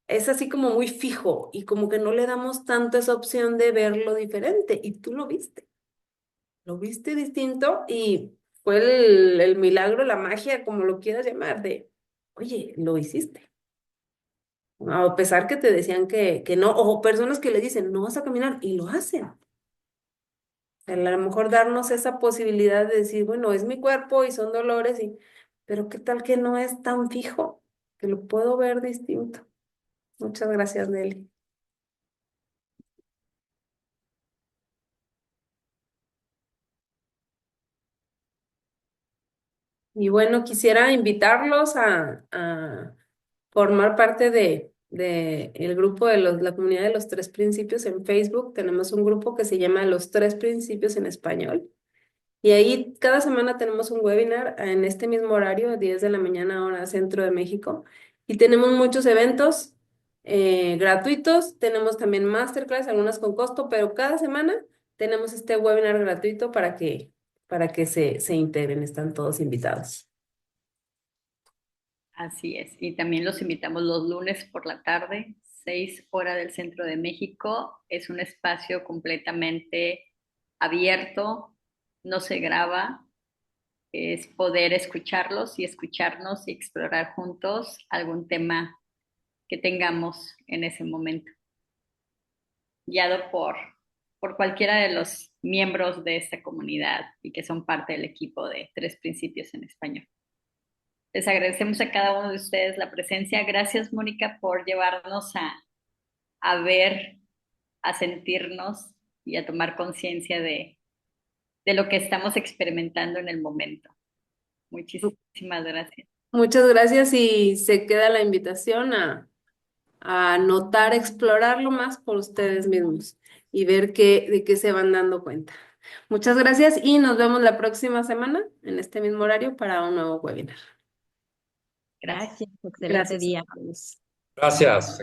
es así como muy fijo y como que no le damos tanto esa opción de verlo diferente. Y tú lo viste distinto y fue el milagro, la magia, como lo quieras llamar, de, oye, lo hiciste. A pesar que te decían que no, o personas que le dicen, no vas a caminar, y lo hacen. O sea, a lo mejor darnos esa posibilidad de decir, bueno, es mi cuerpo y son dolores, pero qué tal que no es tan fijo, que lo puedo ver distinto. Muchas gracias, Nelly. Y bueno, quisiera invitarlos a formar parte de el grupo de la comunidad de los tres principios en Facebook. Tenemos un grupo que se llama Los Tres Principios en Español. Y ahí cada semana tenemos un webinar en este mismo horario, 10 de la mañana, hora centro de México. Y tenemos muchos eventos gratuitos. Tenemos también masterclass, algunas con costo, pero cada semana tenemos este webinar gratuito para que se integren. Están todos invitados. Así es. Y también los invitamos los lunes por la tarde, 6 horas del centro de México. Es un espacio completamente abierto no se graba, es poder escucharlos y escucharnos y explorar juntos algún tema que tengamos en ese momento, guiado por cualquiera de los miembros de esta comunidad y que son parte del equipo de Tres Principios en Español. Les agradecemos a cada uno de ustedes la presencia. Gracias, Mónica, por llevarnos a ver, a sentirnos y a tomar conciencia de lo que estamos experimentando en el momento. Muchísimas gracias. Muchas gracias y se queda la invitación a notar, explorarlo más por ustedes mismos y ver de qué se van dando cuenta. Muchas gracias y nos vemos la próxima semana en este mismo horario para un nuevo webinar. Gracias. Gracias, excelente Gracias día. a todos. Gracias.